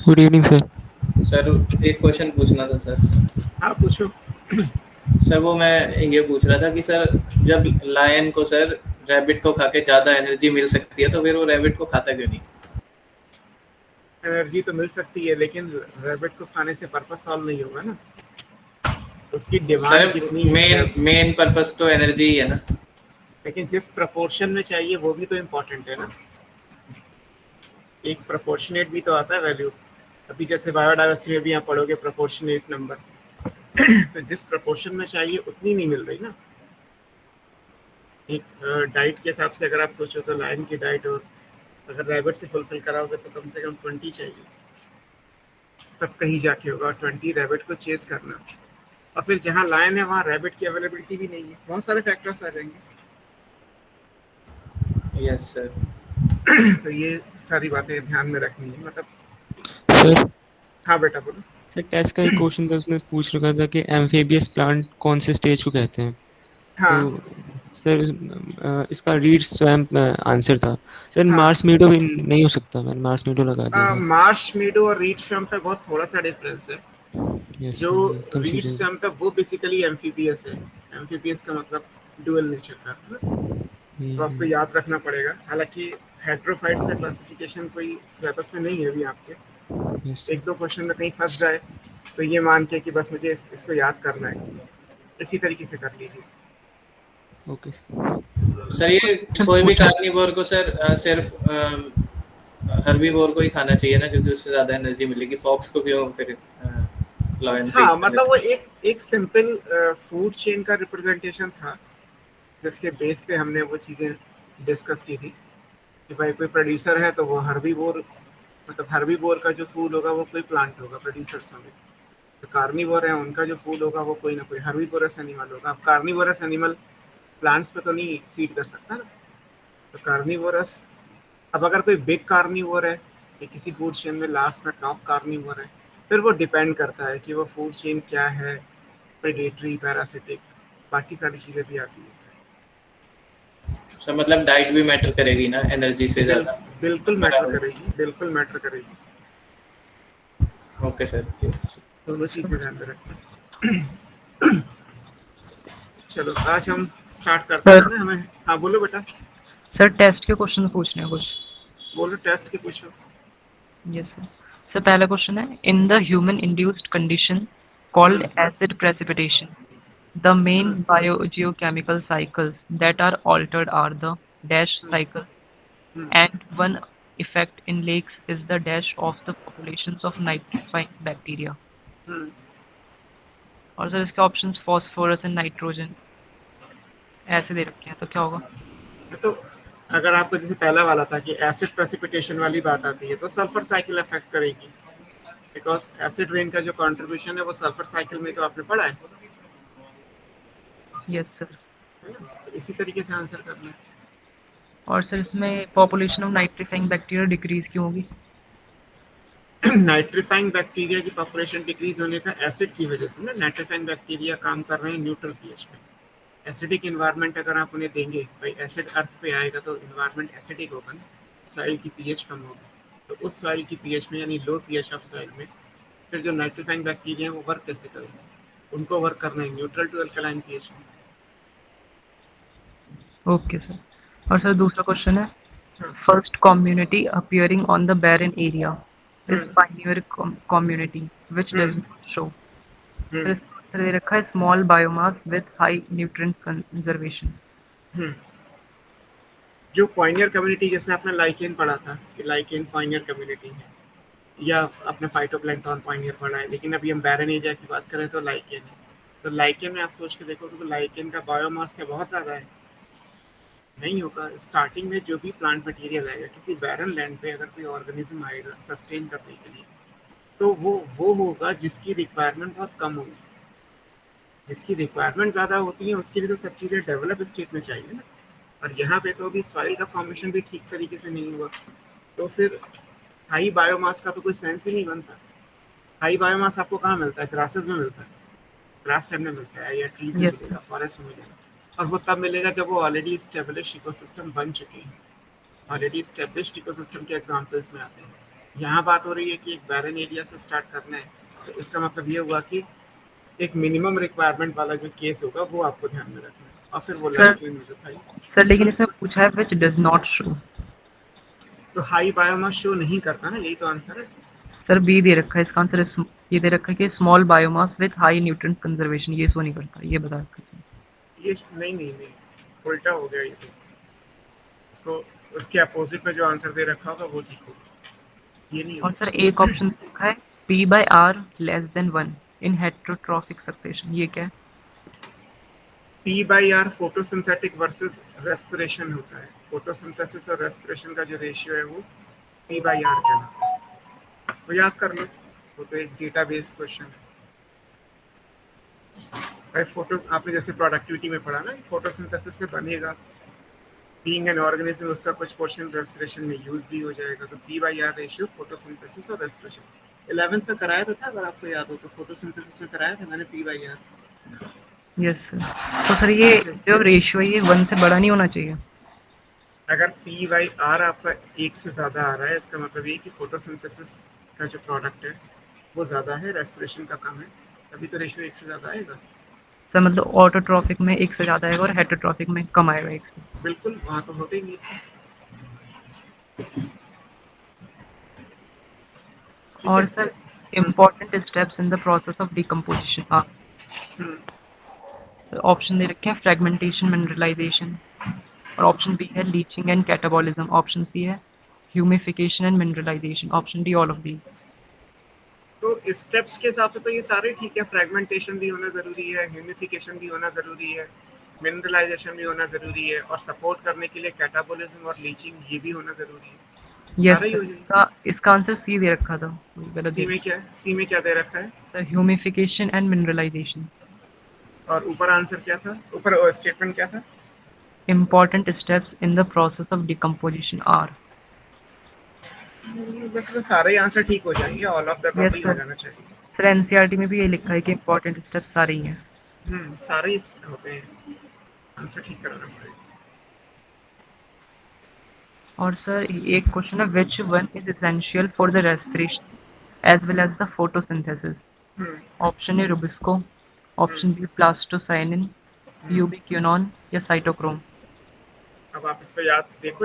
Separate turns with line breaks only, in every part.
Good evening sir.
Sir एक question पूछना था सर।
हाँ पूछो।
सर वो मैं ये पूछ रहा था कि सर जब लायन को सर रैबिट को खा के ज़्यादा एनर्जी मिल सकती है तो फिर वो रैबिट को खाता क्यों नहीं?
एनर्जी तो मिल सकती है लेकिन रैबिट को खाने से पर्पस सॉल्व नहीं होगा ना। उसकी डिमांड
सर
कितनी है,
मेन पर्पस तो एनर्जी ही है ना।
लेकिन जिस प्रपोर्शन में चाहिए वो भी तो इम्पोर्टेंट है ना। एक प्रपोर्शनेट भी तो आता है वैल्यू। अभी जैसे बायोडाइवर्सिटी में भी आप पढ़ोगे प्रपोर्शनेट नंबर तो जिस प्रपोर्शन में चाहिए उतनी नहीं मिल रही ना। एक डाइट के हिसाब से अगर आप सोचो तो लायन की डाइट और अगर रैबिट से फुलफिल कराओगे तो कम से कम 20 चाहिए, तब कहीं जाके होगा। और 20 रैबिट को चेस करना, और फिर जहाँ लायन है वहाँ रैबिट की अवेलेबिलिटी भी नहीं है, बहुत सारे फैक्टर्स आ जाएंगे।
Yes sir.
तो ये सारी बातें ध्यान में रखनी है मतलब।
सर
हाँ बेटा बोलो।
सर टेस्ट का एक क्वेश्चन था, उसने पूछ रखा था कि एम्फीबियस प्लांट कौन से स्टेज को कहते हैं।
हाँ
तो सर इसका रीड स्वैम्प आंसर था। सर
हाँ।
मार्स मीडो भी नहीं हो सकता, मैंने मार्स मीडो लगा दिया था।
मार्श मीडो और रीड स्वैम्प पे बहुत थोड़ा सा डिफरेंस है।
यस
जो
सर,
रीड
कंफ्यूजन।
स्वैम्प है वो बेसिकली एम्फीबियस है। एम्फीबियस का मतलब डुअल नेचर का है ना। तो आपको याद रखना पड़ेगा। हालांकि हेट्रोफाइट्स का क्लासिफिकेशन कोई सिलेबस में नहीं है अभी आपके।
यस
एक दो क्वेश्चन में कहीं फंस जाए तो ये मान के कि बस मुझे इसको याद करना है, इसी तरीके से कर लीजिए।
ओके।
सर ये कोई भी कार्निवोर को सर सिर्फ हर्बीवोर को ही खाना चाहिए ना, क्योंकि उससे ज़्यादा एनर्जी मिलेगी। फॉक्स को क्यों फिर लायन से ही
हाँ
खा
मतलब
लेते
वो एक सिंपल फूड चेन का रिप्रेजेंटेशन था, जिसके बेस पे हमने वो चीज़ें डिस्कस की थी कि भाई कोई प्रोड्यूसर है तो वो हर्बीवोर, मतलब हर्बीवोर का जो फूड होगा वो कोई प्लांट होगा प्रोड्यूसर्स में। तो कार्निवोर है उनका जो फूड होगा वो कोई ना कोई हर्बीवोरस एनिमल होगा। अब कार्निवोरस एनिमल प्लांट्स पे तो नहीं फीड कर सकता ना। तो कार्निवोरस, अब अगर कोई बिग कार्निवोर है कि किसी फूड चेन में लास्ट में टॉप कार्निवोर है, फिर वो डिपेंड करता है कि वो फूड चेन क्या है, प्रेडेटरी, पैरासिटिक, बाकी सारी चीज़ें भी आती हैं इसमें।
हैं। सर मतलब डाइट भी मैटर करेगी ना एनर्जी से
बिल,
ज़्यादा।
बिल्कुल मैटर
बराबर।
करेगी, बिल्कुल मैटर करेगी।
Okay sir.
दोनों चीज़ें ध्यान में रखना। चलो आज हम स्टार्ट करते
सर
हैं ना हमें। हाँ बोलो बेटा।
सर टेस्ट के क्वेश्चन पूछने हैं कुछ।
बोलो टेस्ट के पूछो।
Yes sir. सर पहला क्वेश्चन है, in the human induced condition called acid precipitation the main biogeochemical cycles that are altered are the dash cycle and one effect in lakes is the dash of the populations of nitrifying bacteria. और sir इसके options phosphorus and nitrogen ऐसे दे रखे हैं, तो क्या होगा?
तो अगर आपको जैसे पहला वाला था कि एसिड प्रेसिपिटेशन वाली बात आती है तो सल्फर साइकिल अफेक्ट करेगी, बिकॉज एसिड रेन का जो कंट्रीब्यूशन है वो सल्फर साइकिल में तो आपने पढ़ा है
यस सर।
ना? तो इसी तरीके से आंसर करना है।
और सर इसमें population of nitrifying bacteria decrease क्यों होगी?
नाइट्रीफाइंग बैक्टीरिया की पॉपुलेशन डिक्रीज होने का एसिड की वजह से ना। नाइट्रीफाइंग बैक्टीरिया काम कर रहे हैं न्यूट्रल पीएच पे। एसिडिक इन्वायरमेंट अगर आप उन्हें देंगे, भाई एसिड अर्थ पे आएगा तो इन्वायरमेंट एसिडिक होगा ना, सॉइल की पीएच कम होगी। तो उस सॉइल की पीएच में यानी लो पीएच ऑफ सॉइल में फिर जो नाइट्रीफाइंग बैक्टीरिया है वो वर्क कैसे करेंगे? उनको वर्क करना है न्यूट्रल टू अल्कलाइन पीएच में।
Okay sir. और सर दूसरा क्वेश्चन है,
हाँ।
First community appearing on the barren area is pioneer community which does not show. Sir इसका आंसर दे रखा है small biomass with high nutrient conservation.
जो पॉइनियर कम्युनिटी, जैसे आपने लाइकेन पढ़ा था कि लाइकेन पॉइनियर कम्युनिटी है, या आपने फाइटोप्लैंक्टन पॉइनियर पढ़ा है, लेकिन अभी हम बैरन एरिया की बात करें तो लाइकेन है। तो लाइकेन में आप सोच के देखो तो लाइकेन का बायोमास क्या बहुत ज़्यादा है? नहीं होगा। स्टार्टिंग में जो भी प्लांट मटेरियल आएगा किसी बैरन लैंड पे, अगर कोई ऑर्गेनिज्म आएगा सस्टेन करने के लिए, तो वो होगा जिसकी रिक्वायरमेंट बहुत कम होगी। जिसकी रिक्वायरमेंट ज़्यादा होती है उसके लिए तो सब चीज़ें डेवलप स्टेट में चाहिए ना। और यहाँ पे तो अभी सॉइल का फॉर्मेशन भी ठीक तरीके से नहीं हुआ, तो फिर हाई बायोमास का तो कोई सेंस ही नहीं बनता। हाई बायोमास आपको कहाँ मिलता है? ग्रासेस में मिलता है, ग्रास लैंड में मिलता है, या ट्रीज में
यस
मिलेगा,
सर।
फॉरेस्ट में मिलेगा। और वो तब मिलेगा जब वो ऑलरेडी स्टेब्लिश इकोसिस्टम बन चुके हैं। ऑलरेडी स्टेब्लिश्ड इकोसिस्टम के एग्जांपल्स में आते हैं यहाँ बात हो रही है कि एक बैरन एरिया से स्टार्ट करना है, तो इसका मतलब ये हुआ कि एक मिनिमम रिक्वायरमेंट वाला जो केस होगा वो आपको ध्यान में रखना है, और फिर वो
सर
लाइक में दिखाई।
सर लेकिन इसमें पूछा है विच डज नॉट शो।
तो हाई बायोमास शो नहीं करता ना, यही तो आंसर है।
सर बी दे रखा है, इसका आंसर ये दे रखा है कि small biomass with high nutrient conservation, ये शो नहीं करता, ये बता रखा है।
ये नहीं, उल्टा हो गया ये तो। इसको उसके अपोजिट में जो आंसर दे रखा होगा वो ठीक होगा, ये नहीं
और
होगा।
सर एक ऑप्शन लिखा है P/R लेस देन 1 इन हेटेरोट्रॉफिक सक्सेशन, ये क्या है?
P/R फोटोसिंथेटिक वर्सेस रेस्पिरेशन होता है। फोटोसिंथेसिस और रेस्पिरेशन का जो रेशियो है वो P/R कहलाता है, तो याद कर लो, वो तो एक डेटाबेस क्वेश्चन है भाई। फोटो आपने जैसे प्रोडक्टिविटी में पढ़ा ना, फोटोसिंथेसिस से बनेगा, बीइंग एन ऑर्गेनिज्म उसका कुछ पोर्शन रेस्पिरेशन में यूज भी हो जाएगा, तो P/R रेशियो फोटोसिंथेसिस और रेस्पिरेशन 11th में कराया था, अगर आपको याद हो तो फोटोसिंथेसिस में कराया था मैंने P/R।
Yes sir. तो सर ये जो रेशियो है ये 1 से बड़ा नहीं होना चाहिए?
अगर P/R आपका 1 से ज़्यादा आ रहा है, इसका मतलब ये कि फोटोसिंथेसिस का जो प्रोडक्ट है वो ज़्यादा है, रेस्पिरेशन का कम है, तभी तो रेशियो 1 से ज़्यादा आएगा।
सर मतलब ऑटोट्रॉफिक में 1 से ज़्यादा आएगा और हेटेरोट्रॉफिक में कम आएगा 1 से।
बिल्कुल, वहाँ तो होते ही नहीं।
और sir important steps in the process of decomposition are, option दे रखे हैं फ्रेगमेंटेशन, मिनरलाइजेशन, और ऑप्शन बी है leaching and catabolism, option C है humification and mineralization, option D all of the.
तो स्टेप्स के हिसाब से तो ये सारे ठीक है, फ्रेगमेंटेशन भी होना ज़रूरी है, ह्यूमिफिकेशन भी होना ज़रूरी है, मिनरलाइजेशन भी होना ज़रूरी है, और सपोर्ट करने के लिए कैटाबॉलिज्म और लीचिंग ये भी होना ज़रूरी है। सारा ही हो जाएगा।
इसका आंसर सी दे रखा था, गलत
सी में क्या है? सी में क्या दे रखा है?
Sir humification and mineralisation.
और ऊपर आंसर क्या था? ऊपर स्टेटमेंट क्या था?
Important steps in the process of decomposition are.
बस तो सारे ही आंसर ठीक हो जाएंगे, ऑल ऑफ द अबव ही हो जाना चाहिए।
सर एनसीईआरटी में भी ये लिखा है कि इम्पोर्टेंट स्टेप्स सारे ही हैं।
सारे ही होते हैं, आंसर ठीक कराना पड़ेगा।
और सर एक क्वेश्चन है, which one is essential for the respiration as well as the photosynthesis? Option A rubisco, option B plastocyanin, ubiquinone या साइटोक्रोम।
अब आप इस पे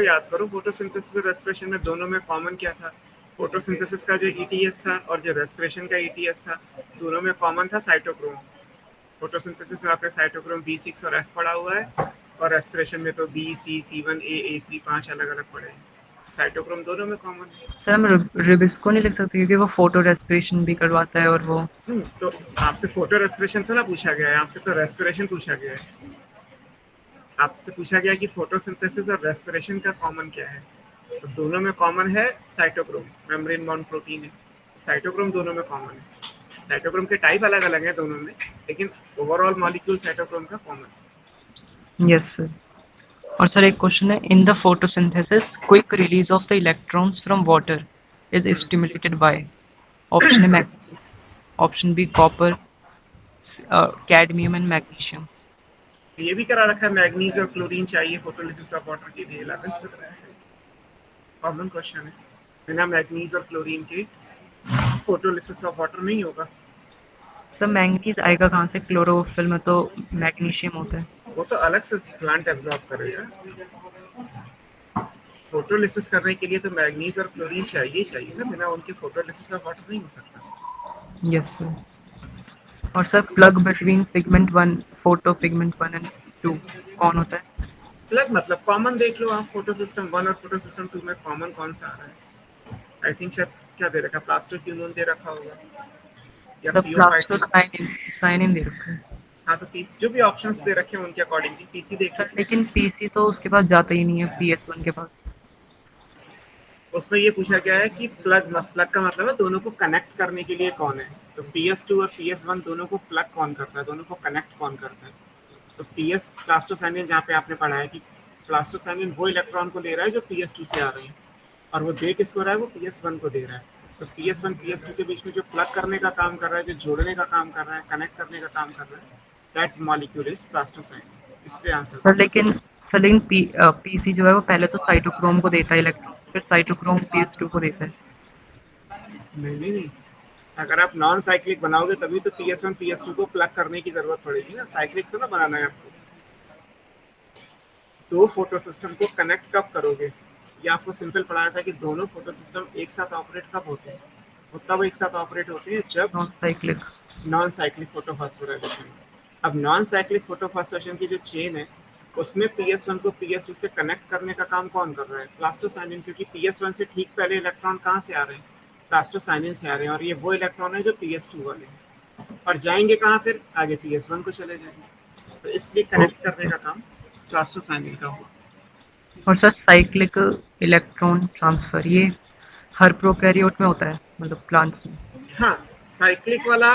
याद करो, फोटोसिंथेसिस और रेस्पिरेशन में दोनों में कॉमन क्या था? फोटोसिंथेसिस का जो ETS था और जो रेस्पिरेशन का ETS था, दोनों में कॉमन था साइटोक्रोम। फोटोसिंथेसिस में आपने साइटोक्रोम B6 और F पढ़ा हुआ है, और रेस्पिरेशन में तो B, C, C1, A, A3 5 अलग अलग पढ़े हैं। साइटोक्रोम दोनों में कॉमन है।
सर हम रुबिस्को नहीं लिख सकते क्योंकि वो फोटो रेस्पिरेशन भी करवाता है, और वो
तो आपसे फोटो रेस्पिरेशन थोड़ा पूछा गया है, आपसे तो रेस्पिरेशन पूछा गया है। आपसे पूछा गया कि फोटोसिंथेसिस और रेस्पिरेशन का कॉमन क्या है, तो दोनों में कॉमन है साइटोक्रोम, मेम्ब्रेन बाउंड प्रोटीन है। साइटोक्रोम दोनों में कॉमन है। साइटोक्रोम के टाइप अलग अलग हैं दोनों में, लेकिन ओवरऑल मॉलिक्यूल साइटोक्रोम का कॉमन है।
Yes sir. और सर एक क्वेश्चन है, in the photosynthesis quick release of the electrons from water is stimulated by? Option A magnesium, option B copper, cadmium and magnesium.
ये भी करा रखा है, मैग्नीज और क्लोरीन चाहिए फोटोलिसिस ऑफ वाटर के लिए, 11th में कराया है, कॉमन क्वेश्चन है। बिना मैग्नीज और क्लोरीन के फोटोलिसिस ऑफ वाटर नहीं होगा।
सर मैंगनीज आएगा कहाँ से? क्लोरोफिल में तो मैग्नीशियम होता है।
वो तो अलग से प्लांट एब्जॉर्ब करेगा। फोटोलिसिस करने के लिए तो मैग्नीज और क्लोरीन चाहिए ना, बिना उनके फोटोलिसिस ऑफ वाटर नहीं हो सकता।
Yes sir. और sir plug between pigment 1, photo pigment 1 and 2 कौन होता है?
प्लग मतलब कॉमन देख लो आप, फोटो सिस्टम 1 और फोटो सिस्टम 2 में कॉमन कौन सा आ रहा है? आई थिंक शायद क्या दे रखा, प्लास्टोक्विनोन दे रखा होगा या
प्लास्टोसाइनिन दे रखा है।
हाँ, तो पीसी जो भी ऑप्शंस दे रखे हैं उनके अकॉर्डिंगली पीसी देख लो।
लेकिन पीसी तो उसके पास जाता ही नहीं है, PS1 के पास।
उसमें ये पूछा गया है कि प्लग का मतलब है दोनों को कनेक्ट करने के लिए कौन है, तो PS2 और PS1 दोनों को प्लग कौन करता है, दोनों को कनेक्ट कौन करता है? तो PS प्लास्टोसाइनिन, जहाँ पे आपने पढ़ा है कि प्लास्टोसाइनिन वो इलेक्ट्रॉन को ले रहा है जो PS2 से आ रहे हैं, और वो दे किसको रहा है? वो PS1 को दे रहा है। तो PS1 PS2 के बीच में जो प्लग करने का काम कर रहा है, जो जोड़ने का काम कर रहा है, कनेक्ट करने का काम कर रहा है, दैट मॉलिक्यूल इज प्लास्टोसाइनिन। इसलिए आंसर
सर लेकिन पीसी जो है वो पहले तो साइटोक्रोम को देता है इलेक्ट्रॉन, फिर साइटोक्रोम PS2 को देता है।
नहीं, अगर आप नॉन साइक्लिक बनाओगे तभी तो PS1 PS2 को प्लग करने की जरूरत पड़ेगी ना, साइक्लिक तो ना बनाना है आपको। दो फोटो सिस्टम को कनेक्ट कब करोगे? ये आपको सिंपल पढ़ाया था कि दोनों फोटो सिस्टम एक साथ ऑपरेट कब होते हैं, वो तब एक साथ ऑपरेट होते हैं जब
नॉन साइक्लिक
फोटोफॉस्फोराइलेशन। अब नॉन साइक्लिक फोटोफॉस्फोरेशन की जो चेन है उसमें PS1 को PS2 से कनेक्ट करने का काम कौन कर रहा है? प्लास्टोसाइनिन, क्योंकि PS1 से ठीक पहले इलेक्ट्रॉन कहाँ से आ रहे हैं? प्लास्टोसाइनिन से आ रहे हैं, और ये वो इलेक्ट्रॉन है जो PS2 वाले हैं, और जाएंगे कहाँ फिर? आगे PS1 को चले जाएंगे। तो इसलिए कनेक्ट करने का काम प्लास्टोसाइनिन का हुआ।
और सर साइक्लिक इलेक्ट्रॉन ट्रांसफर ये हर प्रोकैरियोट में होता है, मतलब प्लांट्स में?
हाँ, साइक्लिक वाला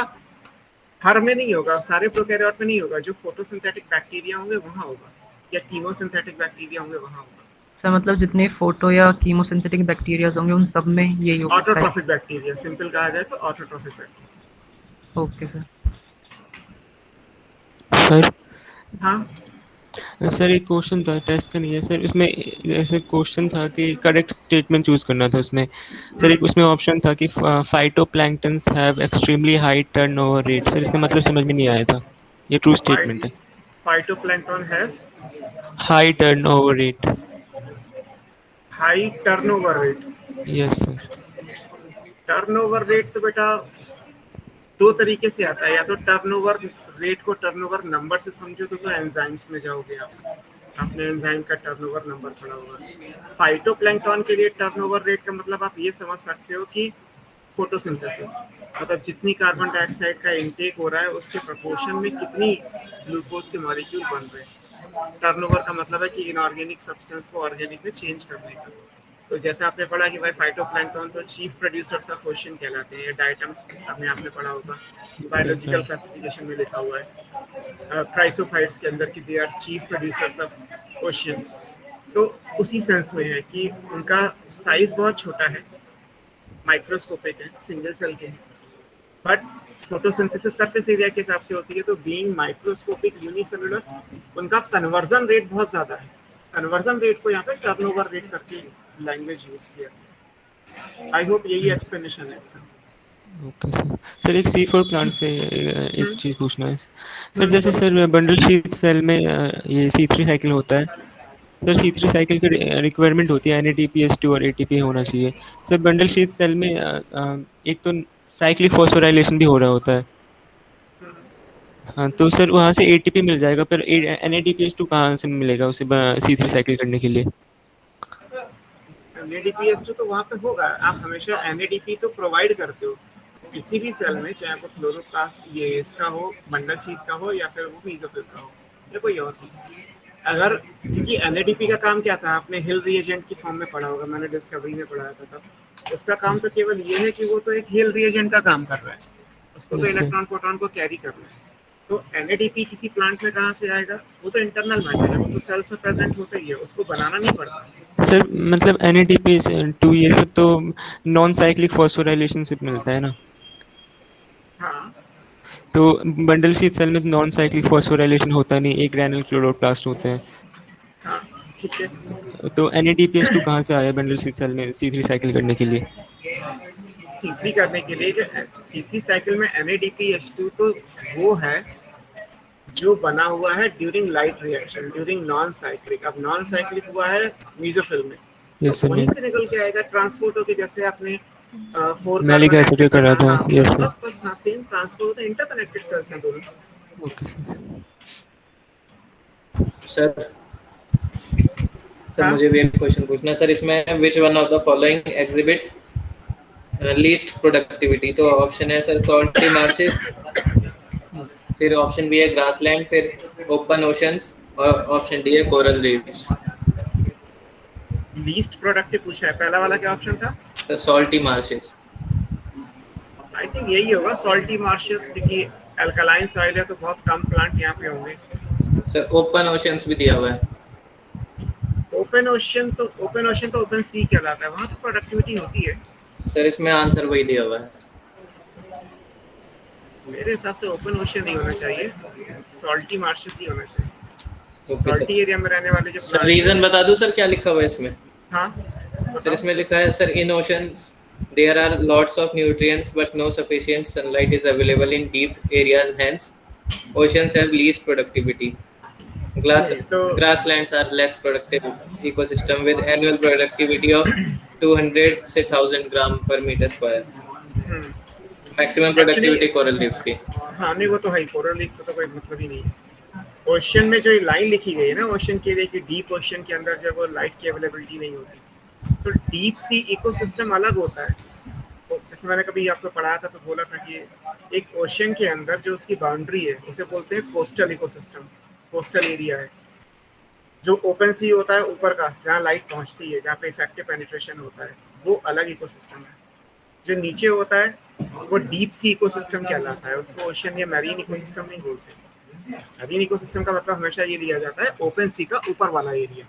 हर में नहीं होगा, सारे प्रोकैरियोट में नहीं होगा। जो फोटोसिंथेटिक बैक्टीरिया होंगे वहाँ होगा, या कीमोसिंथेटिक बैक्टीरिया होंगे वहाँ होगा।
सर मतलब जितने फोटो या कीमोसिंथेटिक बैक्टीरियाज होंगे उन सब में यही होगा?
ऑटोट्रॉफिक बैक्टीरिया, सिंपल कहा जाए तो autotrophic bacteria.
Okay sir.
Sir
हाँ
सर एक क्वेश्चन था, टेस्ट का नहीं है सर, उसमें ऐसे क्वेश्चन था कि करेक्ट स्टेटमेंट चूज करना था उसमें। सर एक उसमें ऑप्शन था कि phytoplanktons have extremely high turnover rate. Sir इसका मतलब समझ में नहीं आया था, ये ट्रू स्टेटमेंट है?
Phytoplankton has
high turnover rate.
High turnover rate.
Yes sir.
Turnover rate तो बेटा दो तरीके से आता है, या तो टर्नओवर रेट को टर्नओवर नंबर से समझो तो एंजाइम्स में जाओगे आप, आपने एंजाइम का टर्नओवर नंबर पढ़ा होगा। फाइटोप्लैंक्टन के लिए टर्नओवर रेट का मतलब आप ये समझ सकते हो कि फोटोसिंथेसिस, मतलब जितनी कार्बन डाइऑक्साइड का इनटेक हो रहा है उसके प्रोपोर्शन में कितनी ग्लूकोज के मॉलिक्यूल बन रहे हैं। टर्नओवर का मतलब है कि इनऑर्गेनिक सब्सटेंस को ऑर्गेनिक में चेंज करने का। तो जैसे आपने पढ़ा कि भाई फाइटोप्लैंक्टन तो चीफ प्रोड्यूसर्स ऑफ ओशन कहलाते हैं, डायटम्स अपने आपने पढ़ा होगा, बायोलॉजिकल क्लासिफिकेशन में लिखा हुआ है क्राइसोफाइट्स के अंदर कि they are chief producers of ocean. तो उसी सेंस में है कि उनका साइज बहुत छोटा है, माइक्रोस्कोपिक है, सिंगल सेल के हैं, बट फोटोसिंथेसिस सरफेस एरिया के हिसाब से होती है, तो बीइंग माइक्रोस्कोपिक यूनिसेलुलर उनका कन्वर्जन रेट बहुत ज़्यादा है। कन्वर्जन रेट को यहाँ पे टर्नओवर रेट करके लैंग्वेज यूज किया। आई होप यही एक्सप्लेनेशन है इसका।
Okay sir. सर एक C4 प्लांट से एक चीज़ पूछना है सर। जैसे सर बंडल शीट सेल में ये C3 साइकिल होता है सर, C3 साइकिल की रिक्वायरमेंट होती है NADPH2 और ATP होना चाहिए सर। बंडल शीट सेल में एक तो साइक्लिक फॉस्फोराइलेशन भी हो रहा होता है। हाँ तो सर वहाँ से ATP मिल जाएगा, पर NADPH2 कहाँ से मिलेगा उसे C3 साइकिल करने के लिए?
NADPH2 तो वहाँ पे होगा, आप हमेशा NADP तो प्रोवाइड करते हो किसी भी सेल में, चाहे वो क्लोरोप्लास्ट ये इसका हो, बंडल शीट का हो, या फिर वो मेसोफिल का हो, या कोई और हो। अगर क्योंकि NADP का काम क्या था, आपने हिल रिएजेंट की फॉर्म में पढ़ा होगा, मैंने डिस्कवरी में पढ़ाया था तब। उसका काम तो केवल ये है कि वो तो एक हिल रिएजेंट का काम कर रहा है, उसको तो इलेक्ट्रॉन प्रोटॉन को कैरी करना है। तो NADP किसी प्लांट में कहाँ से आएगा? वो तो इंटरनल मैटर है, वो तो सेल्स में प्रेजेंट होता ही है, उसको बनाना नहीं पड़ता।
सर मतलब NADPH2 ये सब तो नॉन साइक्लिक फॉस्फोराइलेशन से मिलता है ना?
हाँ
तो बंडल शीट सेल में नॉन साइक्लिक फॉस्फोराइलेशन होता नहीं, एक ग्रैनुल क्लोरोप्लास्ट होते हैं।
हाँ ठीक है।
तो NADPH2 कहाँ से आया बंडल शीट सेल में C3 साइकिल करने के लिए?
C3 करने के लिए जो C3 साइकिल में NADPH2 तो वो है जो बना हुआ है during light reaction, during non cyclic. अब नॉन साइक्लिक हुआ है मेसोफिल में, तो वहीं से निकल के आएगा ट्रांसपोर्ट होके, जैसे आपने 4
मैलिक एसिड का रहा था। Yes sir.
बस हाँ, सेम ट्रांसपोर्ट है, इंटरकनेक्टेड सेल्स हैं दोनों।
ओके
सर मुझे भी एक क्वेश्चन पूछना है सर। इसमें which one of the following exhibits least productivity? तो ऑप्शन है सर सॉल्टी मार्शेस, फिर ऑप्शन बी है ग्रासलैंड, फिर ओपन ओशंस, और ऑप्शन डी है कोरल रीफ्स।
लीस्ट प्रोडक्टिव पूछा है, पहला वाला क्या ऑप्शन था?
The salty marches.
I think यही होगा सॉल्टी मार्शेस, क्योंकि अल्कलाइन सॉइल है तो बहुत कम प्लांट यहाँ पे होंगे।
सर ओपन ओशंस भी दिया हुआ है।
ओपन ओशन तो ओपन सी कहलाता है, वहाँ तो प्रोडक्टिविटी होती है।
सर इसमें आंसर वही दिया हुआ है।
मेरे हिसाब से ओपन ओशन नहीं होना चाहिए, सॉल्टी मार्शेस ही होना चाहिए।
ओके
सॉल्टी एरिया में रहने वाले जो
सर रीजन बता दूं सर क्या लिखा हुआ है इसमें?
हाँ
सर इसमें लिखा है sir in oceans There are lots of nutrients, but no sufficient sunlight is available in deep areas. Hence, oceans have least productivity. Glass
तो
Grasslands are less productive ecosystem with annual productivity of 200 से 1000 gram per meter square. Maximum
actually
productivity coral reefs की.
हाँ नहीं वो तो है, coral reef का तो कोई मतलब ही नहीं है। ओशन में जो ये लाइन लिखी गई है ना ओशन के लिए कि डीप ओशन के अंदर जो है वो लाइट की अवेलेबिलिटी नहीं होती, तो डीप सी इकोसिस्टम अलग होता है। तो जैसे मैंने कभी आपको पढ़ाया था तो बोला था कि एक ओशन के अंदर जो उसकी बाउंड्री है उसे बोलते हैं कोस्टल इकोसिस्टम, कोस्टल एरिया है। जो ओपन सी होता है ऊपर का जहाँ लाइट पहुँचती है, जहाँ पे इफेक्टिव पेनिट्रेशन होता है, वो अलग इकोसिस्टम है। जो नीचे होता है वो डीप सी इकोसिस्टम कहलाता है, उसको ओशन या मैरीन इकोसिस्टम नहीं बोलते। मैरीन इकोसिस्टम का मतलब हमेशा ये लिया जाता है ओपन सी का ऊपर वाला एरिया।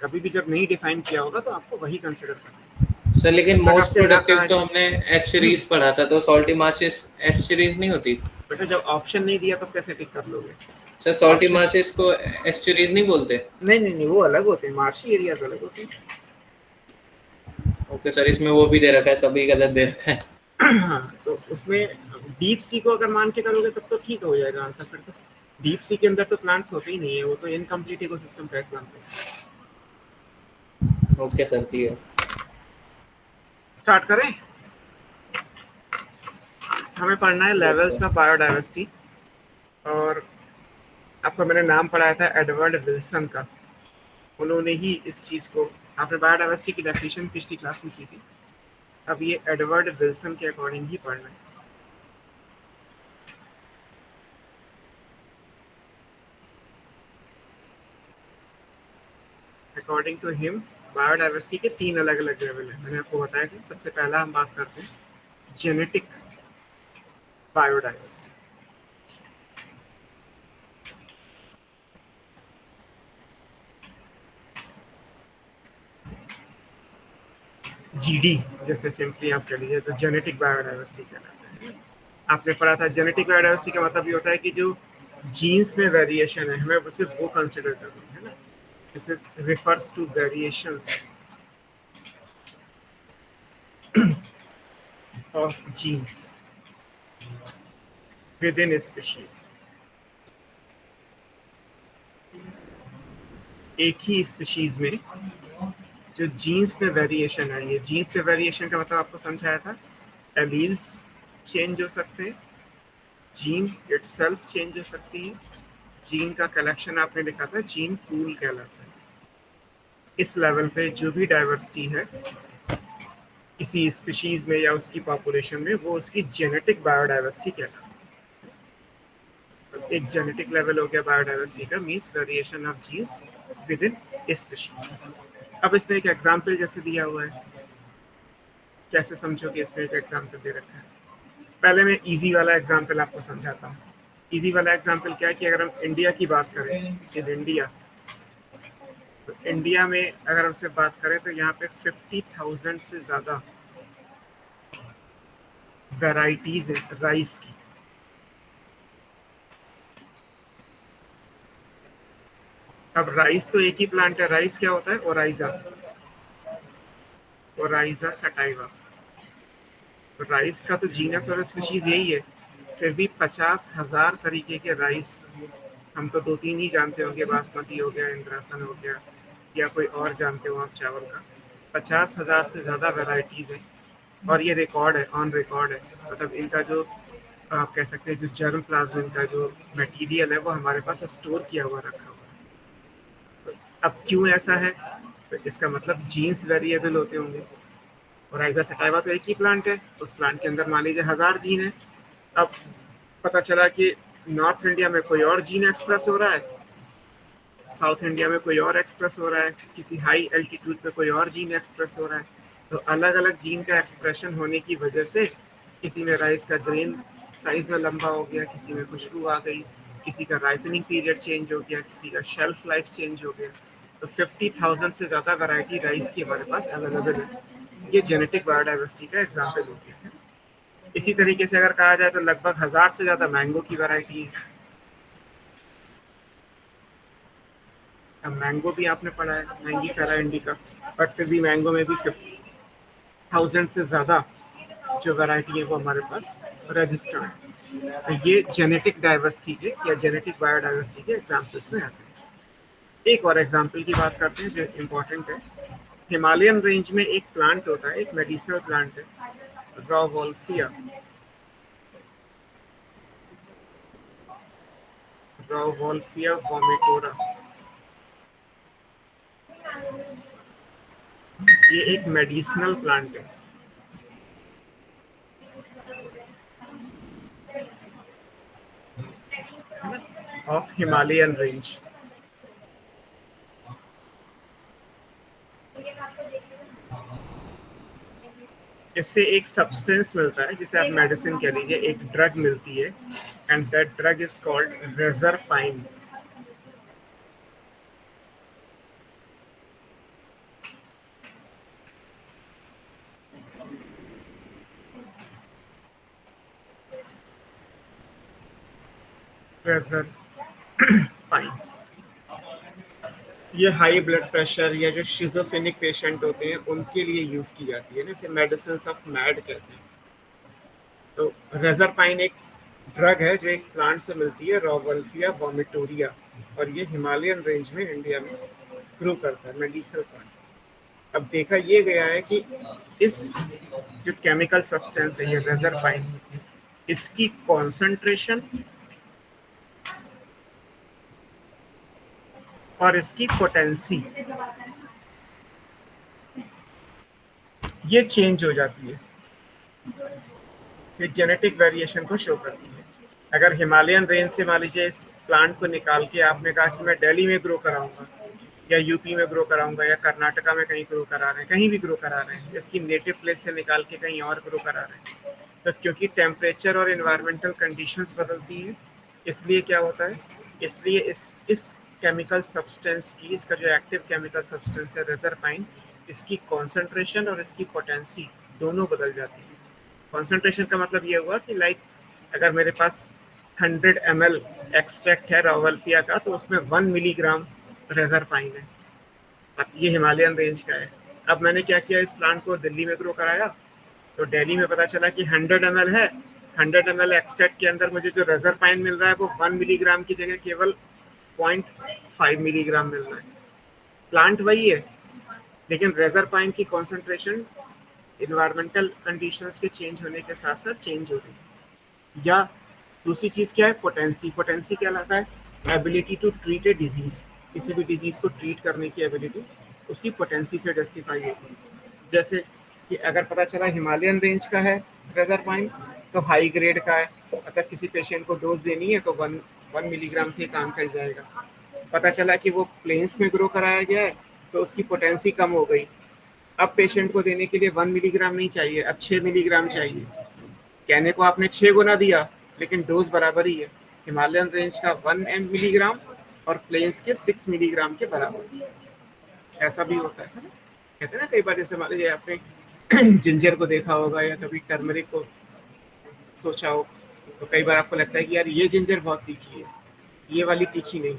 कभी भी जब नहीं डिफाइन किया होगा तो आपको वही कंसिडर करना है।
सर लेकिन
अगर
मोस्ट
आपसे ना
प्रोडक्टिव
कहा
तो
जाए-
हमने एस्चुरीज पढ़ा था, तो सॉल्टी मार्शेस एस्चुरीज नहीं होती?
बेटा जब ऑप्शन नहीं दिया तो कैसे टिक कर लोगे?
सर सॉल्टी
Option-
मार्शेस को एस्चुरीज नहीं बोलते?
नहीं वो अलग होते हैं, मार्शी एरियाज अलग होते हैं।
ओके सर, इसमें वो भी दे रखा है, सभी गलत दे रखा है।
हाँ तो उसमें डीप सी को अगर मान के करोगे तब तो ठीक हो जाएगा आंसर। फिर तो डीप सी के अंदर तो प्लांट्स होते ही नहीं है, वो तो इनकम्प्लीट इकोसिस्टम का एग्जांपल है।
ओके सर, ठीक है।
स्टार्ट करें। हमें पढ़ना है लेवल्स ऑफ बायोडाइवर्सिटी, और आपको मैंने नाम पढ़ाया था एडवर्ड विल्सन का। उन्होंने ही इस चीज़ को, आपने बायोडाइवर्सिटी की डेफिनेशन पिछली क्लास में की थी, अब ये एडवर्ड विल्सन के अकॉर्डिंग ही पढ़ना है। अकॉर्डिंग टू हिम बायोडाइवर्सिटी के 3 अलग अलग लेवल है। मैंने आपको बताया था। सबसे पहला हम बात करते हैं जेनेटिक बायोडाइवर्सिटी। जीडी जैसे सिंपली आप कह लीजिए तो जेनेटिक बायोडाइवर्सिटी कहलाता है। आपने पढ़ा था जेनेटिक बायोडाइवर्सिटी का मतलब ये होता है कि जो जीन्स में वेरिएशन है हमें सिर्फ वो कंसिडर करना है ना। This is refers to variations of genes within a species। एक ही स्पीशीज में जो जीन्स में वेरिएशन है, ये जीन्स में वेरिएशन का मतलब आपको समझाया था, एलील्स चेंज हो सकते हैं, जीन इटसेल्फ चेंज हो सकती है, जीन का कलेक्शन आपने लिखा था जीन पूल कहलाता है। इस लेवल पे जो भी डाइवर्सिटी है किसी स्पीशीज में या उसकी पॉपुलेशन में, वो उसकी जेनेटिक बायोडाइवर्सिटी कहलाती है। तो एक जेनेटिक लेवल हो गया बायोडाइवर्सिटी का, means variation of genes within a species. अब इसमें एक एग्जांपल जैसे दिया हुआ है, कैसे समझोगे? इसमें एक एग्जांपल दे रखा है। पहले मैं इजी वाला एग्जांपल आपको समझाता हूँ। इजी वाला एग्जांपल क्या है कि अगर हम इंडिया की बात करें, इन इंडिया, तो इंडिया में अगर हमसे बात करें तो यहाँ पे 50,000 से ज़्यादा वैराइटीज है राइस की। अब राइस तो एक ही प्लांट है। राइस क्या होता है? Oryza, Oryza sativa. तो राइस का तो जीनस और स्पीशीज यही है, फिर भी 50,000 तरीके के राइस, हम तो 2-3 ही जानते होंगे, बासमती हो गया, इंद्रासन हो गया, या कोई और जानते हो आप चावल का। 50,000 से ज़्यादा वेराइटीज़ हैं, और ये रिकॉर्ड है, ऑन रिकॉर्ड है। मतलब इनका जो आप कह सकते हैं जो जर्म प्लाज्म का जो मटेरियल है वो हमारे पास स्टोर किया हुआ रखा हुआ है। तो अब क्यों ऐसा है? तो इसका मतलब जीन्स वेरिएबल होते होंगे। और आइजा सटाइवा तो एक ही प्लांट है, उस प्लांट के अंदर मान लीजिए 1000 जीन है। अब पता चला कि नॉर्थ इंडिया में कोई और जीन एक्सप्रेस हो रहा है, साउथ इंडिया में कोई और एक्सप्रेस हो रहा है, किसी हाई एल्टीट्यूड पे कोई और जीन एक्सप्रेस हो रहा है। तो अलग अलग जीन का एक्सप्रेशन होने की वजह से किसी में राइस का ग्रेन साइज में लंबा हो गया, किसी में खुशबू आ गई, किसी का राइपनिंग पीरियड चेंज हो गया, किसी का शेल्फ लाइफ चेंज हो गया। तो 50,000 से ज़्यादा वैरायटी राइस की हमारे पास अवेलेबल है। ये जेनेटिक बायोडाइवर्सिटी का एग्जाम्पल हो गया है। इसी तरीके से अगर कहा जाए तो लगभग 1000 से ज़्यादा मैंगो की वैरायटी है। अब मैंगो भी आपने पढ़ा है, मैंगी फेरा इंडिका, बट फिर भी मैंगो में भी 1000 से ज़्यादा जो वैरायटी है वो हमारे पास रजिस्टर्ड है। तो ये जेनेटिक डाइवर्सिटी के या जेनेटिक बायोडाइवर्सिटी के एग्जाम्पल्स में आते हैं। एक और एग्जाम्पल की बात करते हैं जो इम्पोर्टेंट है। हिमालयन रेंज में एक प्लांट होता है, एक मेडिसिनल प्लांट है, रॉवोल्फिया वोमिटोरा। ये एक मेडिसिनल प्लांट है। Of Himalayan range. इससे एक सब्सटेंस मिलता है जिसे आप मेडिसिन कह लीजिए, एक ड्रग मिलती है, and that drug is called reserpine. Reserpine ये हाई ब्लड प्रेशर या जो शिजोफ्रेनिक पेशेंट होते हैं उनके लिए यूज की जाती है ना, इसे मेडिसिन ऑफ मैड कहते हैं। तो रेजरपाइन एक ड्रग है जो एक प्लांट से मिलती है, रॉवोल्फिया वोमिटोरिया, और ये हिमालयन रेंज में इंडिया में ग्रो करता है, मेडिसिनल प्लांट। अब देखा ये गया है कि इस जो केमिकल सब्सटेंस है ये रेजरपाइन, इसकी कॉन्सेंट्रेशन और इसकी पोटेंसी ये चेंज हो जाती है, ये जेनेटिक वेरिएशन को शो करती है। अगर हिमालयन रेंज से मान लीजिए इस प्लांट को निकाल के आपने कहा कि मैं दिल्ली में ग्रो कराऊंगा या यूपी में ग्रो कराऊंगा या कर्नाटका में कहीं ग्रो करा रहे हैं, कहीं भी ग्रो करा रहे हैं, इसकी नेटिव प्लेस से निकाल के कहीं और ग्रो करा रहे हैं, तो क्योंकि टेम्परेचर और इन्वायरमेंटल कंडीशंस बदलती है, इसलिए क्या होता है, इसलिए इस केमिकल सब्सटेंस की, इसका जो एक्टिव केमिकल सब्सटेंस है रेजरपाइन, इसकी कॉन्सेंट्रेशन और इसकी पोटेंसी दोनों बदल जाती है। कॉन्सेंट्रेशन का मतलब ये हुआ कि लाइक अगर मेरे पास 100 ml एक्सट्रैक्ट है रॉवोल्फिया का, तो उसमें 1 मिलीग्राम रेजरपाइन है। अब ये हिमालयन रेंज का है। अब मैंने क्या किया, इस प्लांट को दिल्ली में ग्रो कराया, तो दिल्ली में पता चला कि 100 ml है, 100 ml एक्सट्रैक्ट के अंदर मुझे जो रेजरपाइन मिल रहा है वो 1 मिलीग्राम की जगह केवल 0.5 मिलीग्राम मिल रहा है। प्लांट वही है, लेकिन रेजरपाइन की कॉन्सेंट्रेशन इन्वायरमेंटल कंडीशंस के चेंज होने के साथ साथ चेंज हो रही है। या दूसरी चीज़ क्या है, पोटेंसी। पोटेंसी क्या लाता है, ability to treat a disease, किसी भी डिजीज को ट्रीट करने की एबिलिटी उसकी पोटेंसी से जस्टिफाई होती है। जैसे कि अगर पता चला हिमालयन रेंज का है रेजरपाइन, तो हाई ग्रेड का है, अगर किसी पेशेंट को डोज देनी है तो 1 मिलीग्राम से काम चल जाएगा। पता चला कि वो प्लेन्स में ग्रो कराया गया है, तो उसकी पोटेंसी कम हो गई, अब पेशेंट को देने के लिए 1 मिलीग्राम नहीं चाहिए, अब 6 मिलीग्राम चाहिए। कहने को आपने 6 गुना दिया, लेकिन डोज बराबर ही है, हिमालयन रेंज का 1 मिलीग्राम और प्लेन्स के 6 मिलीग्राम के बराबर। ऐसा भी होता है ना, कहते हैं ना कई बार, जैसे मान लीजिए आपने जिंजर को देखा होगा या कभी टर्मरिक को सोचा हो, तो कई बार आपको लगता है कि यार ये जिंजर बहुत तीखी है, ये वाली तीखी नहीं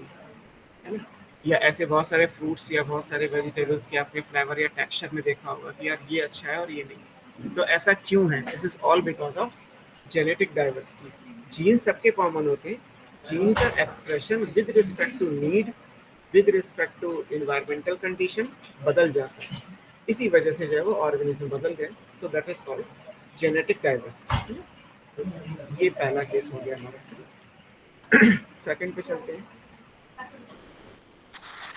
है ना। या ऐसे बहुत सारे फ्रूट्स या बहुत सारे वेजिटेबल्स के आपने फ्लेवर या टेक्सचर में देखा होगा कि यार ये अच्छा है और ये नहीं। तो ऐसा क्यों है, this is all because of genetic diversity. Gene सबके कॉमन होते हैं, जीन का expression with respect to need, with respect to environmental condition बदल जाता है, इसी वजह से जो है वो ऑर्गेनिज्म बदल गए। So that is called genetic diversity. ये पहला केस हो गया हमारा। सेकंड पे चलते हैं।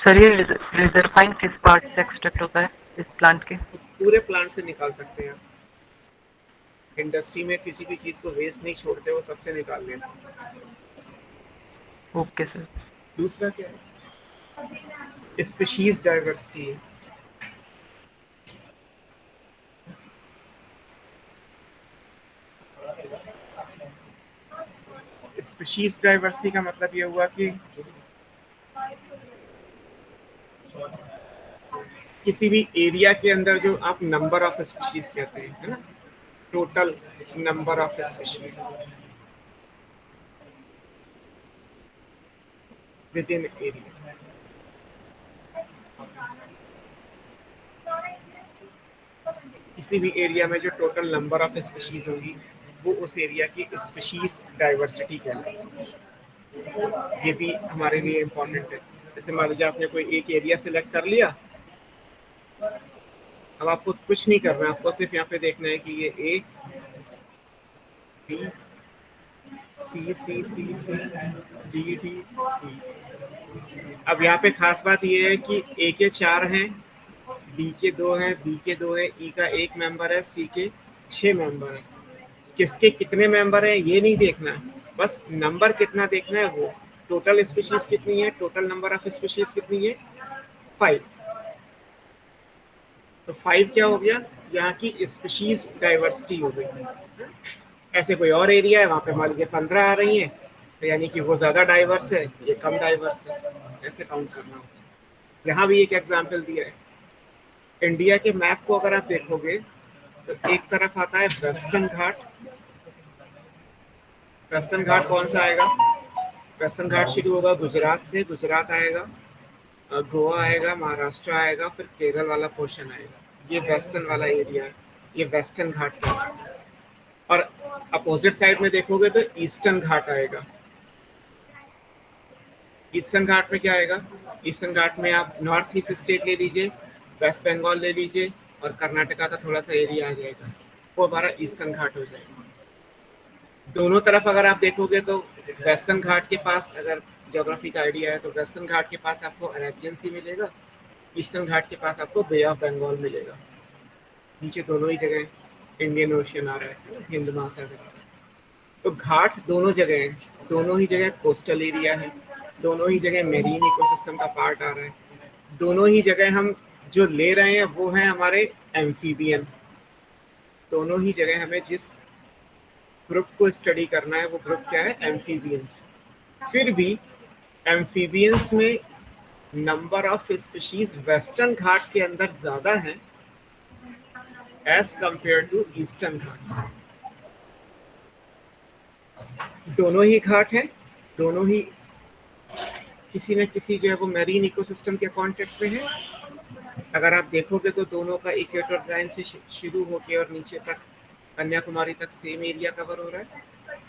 सर ये रेजरपाइन किस पार्ट से एक्सट्रैक्ट होता है इस प्लांट के?
पूरे प्लांट से निकाल सकते हैं। इंडस्ट्री में किसी भी चीज को वेस्ट नहीं छोड़ते, वो सबसे निकाल लेते हैं।
Okay sir.
दूसरा क्या है, स्पीशीज डाइवर्सिटी है। स्पीशीज डाइवर्सिटी का मतलब ये हुआ कि किसी भी एरिया के अंदर जो आप नंबर ऑफ स्पीशीज कहते हैं, है ना, total number of species with in area. किसी भी एरिया में जो टोटल नंबर ऑफ स्पीशीज होगी वो उस एरिया की स्पीशीज डाइवर्सिटी कहलाएगी। ये भी हमारे लिए इम्पोर्टेंट है। जैसे मान लीजिए आपने कोई एक एरिया सिलेक्ट कर लिया, अब आपको कुछ नहीं करना है, आपको सिर्फ यहाँ पे देखना है कि ये A B C C C C D D E. अब यहाँ पे खास बात ये है कि ए के 4 हैं, बी के 2 हैं, बी के 2 हैं, ई का 1 मेंबर है, सी के 6 मेंबर है। किसके कितने मेंबर है ये नहीं देखना है, बस नंबर कितना देखना है। वो टोटल स्पीशीज कितनी है, टोटल नंबर ऑफ स्पीशीज कितनी है, 5। तो 5 क्या हो गया, यहाँ की स्पीशीज डाइवर्सिटी हो गई। ऐसे कोई और एरिया है वहाँ पे मान लीजिए 15 आ रही है, तो यानी कि वो ज्यादा डाइवर्स है, ये कम डाइवर्स है, ऐसे काउंट करना होता है। यहाँ भी एक एग्जाम्पल दिया है। इंडिया के मैप को अगर आप देखोगे तो एक तरफ आता है वेस्टर्न घाट। वेस्टर्न घाट कौन सा आएगा, वेस्टर्न घाट शुरू होगा गुजरात से, गुजरात आएगा, गोवा आएगा, महाराष्ट्र आएगा, फिर केरल वाला पोर्शन आएगा। ये वेस्टर्न वाला एरिया है, ये वेस्टर्न घाट का। और अपोजिट साइड में देखोगे तो ईस्टर्न घाट आएगा। ईस्टर्न घाट में क्या आएगा, ईस्टर्न घाट में आप नॉर्थ ईस्ट स्टेट ले लीजिए, वेस्ट बंगाल ले लीजिए, और कर्नाटका का थोड़ा सा एरिया आ जाएगा, वो हमारा ईस्टर्न घाट हो जाएगा। दोनों तरफ अगर आप देखोगे तो वेस्टर्न घाट के पास, अगर ज्योग्राफी का आइडिया है तो वेस्टर्न घाट के पास आपको अरेबियन सी मिलेगा, ईस्टर्न घाट के पास आपको बे ऑफ बंगाल मिलेगा। नीचे दोनों ही जगह इंडियन ओशियन आ रहा है, हिंद महासागर। तो घाट दोनों जगह हैं, दोनों ही जगह कोस्टल एरिया है, दोनों ही जगह मेरीन इकोसिस्टम का पार्ट आ रहा है। दोनों ही जगह हम जो ले रहे हैं वो है हमारे एम्फीबियन। दोनों ही जगह हमें जिस ग्रुप को स्टडी करना है वो ग्रुप क्या है, एम्फीबियंस। फिर भी एम्फीबियंस में नंबर ऑफ स्पीशीज वेस्टर्न घाट के अंदर ज्यादा है एज कंपेयर टू ईस्टर्न घाट। दोनों ही घाट है, दोनों ही किसी न किसी जो है वो मैरीन इकोसिस्टम के कांटेक्ट में है। अगर आप देखोगे तो दोनों का इक्वेटर लाइन से शुरू होके और नीचे तक कन्याकुमारी तक सेम एरिया कवर हो रहा है।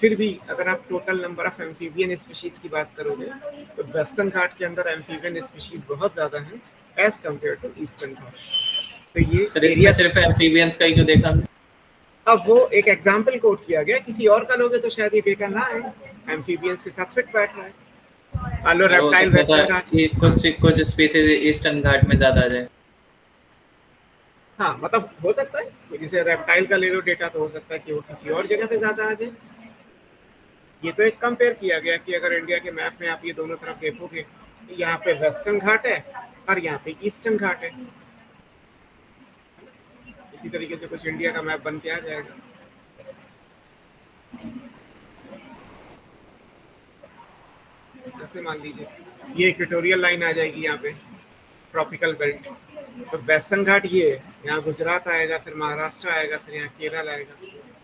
फिर भी अगर आप total number of amphibian species की बात करोगे तो वेस्टर्न घाट के अंदर एम्फीबियन स्पीशीज बहुत ज्यादा हैं एज कंपेयर टू ईस्टर्न घाट। तो ये एरिया
सिर्फ एम्फीबियंस का ही क्यों देखा?
अब वो एक एग्जाम्पल कोट किया गया, किसी और का लोगे तो शायद ये डेटा ना आए, एम्फीबियंस के साथ फिट बैठ रहा है। मान लो रेप्टाइल वेस्टर्न घाट,
कुछ स्पीसीज ईस्टर्न घाट में ज्यादा आ जाए।
हाँ मतलब हो सकता है, जैसे रेप्टाइल का ले लो डेटा तो हो सकता है कि वो किसी और जगह पे ज्यादा आ जाए। ये तो एक कंपेयर किया गया कि अगर इंडिया के मैप में आप ये दोनों तरफ देखोगे तो यहाँ पे वेस्टर्न घाट है और यहाँ पे ईस्टर्न घाट है। इसी तरीके से कुछ इंडिया का मैप बन के आ जाएगा। जैसे मान लीजिए ये इक्वेटोरियल लाइन आ जाएगी यहाँ पे, ट्रॉपिकल बेल्ट। तो वेस्टर्न घाट ये है, यहाँ गुजरात आएगा, फिर महाराष्ट्र आएगा, फिर यहाँ केरल आएगा,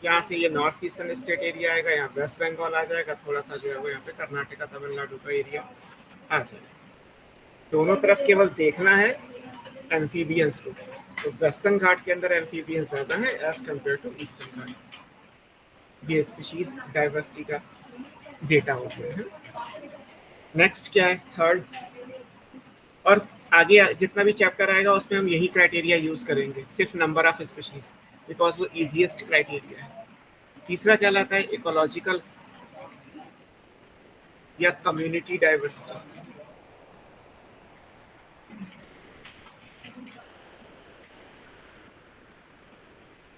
यहाँ से ये नॉर्थ ईस्टर्न स्टेट एरिया आएगा, यहाँ वेस्ट बंगाल आ जाएगा, थोड़ा सा जो है वो यहाँ पे कर्नाटका तमिलनाडु का एरिया आ जाएगा। दोनों तरफ केवल देखना है एम्फीबियंस को। तो वेस्टर्न घाट के अंदर एम्फीबियंस ज्यादा है एज कंपेयर टू ईस्टर्न घाट। ये स्पीशीज डाइवर्सिटी का डेटा हो गया है। नेक्स्ट क्या है, थर्ड। और आगे जितना भी चैप्टर आएगा उसमें हम यही क्राइटेरिया यूज करेंगे, सिर्फ नंबर ऑफ स्पीशीज, बिकॉज वो इजीएस्ट क्राइटेरिया है। तीसरा क्या लाता है, इकोलॉजिकल या कम्युनिटी डाइवर्सिटी।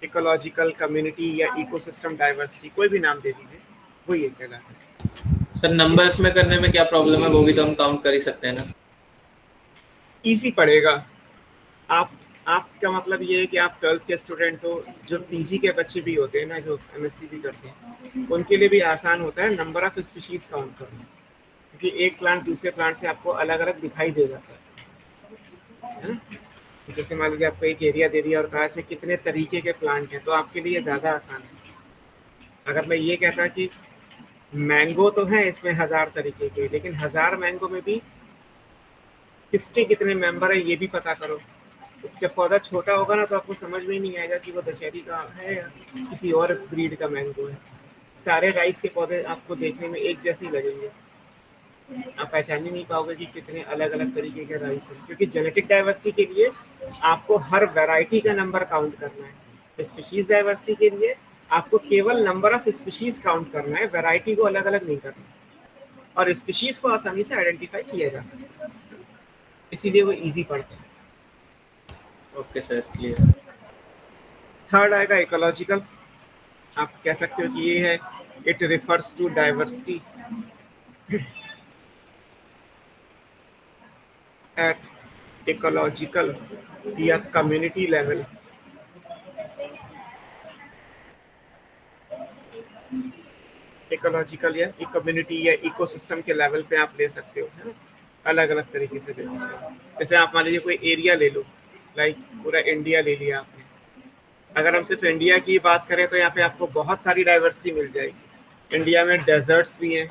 इकोलॉजिकल, कम्युनिटी या इकोसिस्टम डाइवर्सिटी, कोई भी नाम दे दीजिए, वो ये कहलाता है।
सर नंबर्स में करने में क्या प्रॉब्लम है, वो भी तो हम काउंट कर ही सकते हैं ना।
इजी पड़ेगा। आपका मतलब ये है कि आप 12th के स्टूडेंट हो, जो पीजी के बच्चे भी होते हैं ना, जो एमएससी भी करते हैं, उनके लिए भी आसान होता है नंबर ऑफ स्पीशीज काउंट करना, क्योंकि एक प्लांट दूसरे प्लांट से आपको अलग अलग दिखाई दे जाता है ना। जैसे मान लीजिए आपको एक एरिया दे दिया और कहा इसमें कितने तरीके के प्लांट हैं, तो आपके लिए ज़्यादा आसान है। अगर मैं ये कहता कि मैंगो तो है इसमें 1000 तरीके के, लेकिन 1000 मैंगो में भी किसके कितने मेंबर है ये भी पता करो, जब पौधा छोटा होगा ना तो आपको समझ में ही नहीं आएगा कि वो दशहरी का है या किसी और ब्रीड का मैंगो है। सारे राइस के पौधे आपको देखने में एक जैसे ही लगेंगे, आप पहचान ही नहीं पाओगे कि कितने अलग अलग तरीके के राइस हैं, क्योंकि जेनेटिक डाइवर्सिटी के लिए आपको हर वैरायटी का नंबर काउंट करना है। स्पीशीज डाइवर्सिटी के लिए आपको केवल नंबर ऑफ स्पीशीज काउंट करना है, वैरायटी को अलग अलग नहीं करना, और स्पीशीज को आसानी से आइडेंटिफाई किया जा सकता है, इसीलिए वो इजी पड़ता है।
Okay sir, clear.
थर्ड आएगा इकोलॉजिकल। आप कह सकते हो कि ये है, it refers to diversity at ecological या कम्युनिटी लेवल। इकोलॉजिकल या कम्युनिटी या इकोसिस्टम के लेवल पे आप ले सकते हो, है ना, अलग अलग तरीके से ले सकते हो। जैसे आप मान लीजिए कोई एरिया ले लो, लाइक पूरा इंडिया ले लिया आपने। अगर हम सिर्फ इंडिया की बात करें तो यहाँ पे आपको बहुत सारी डाइवर्सिटी मिल जाएगी। इंडिया में डेजर्ट्स भी हैं,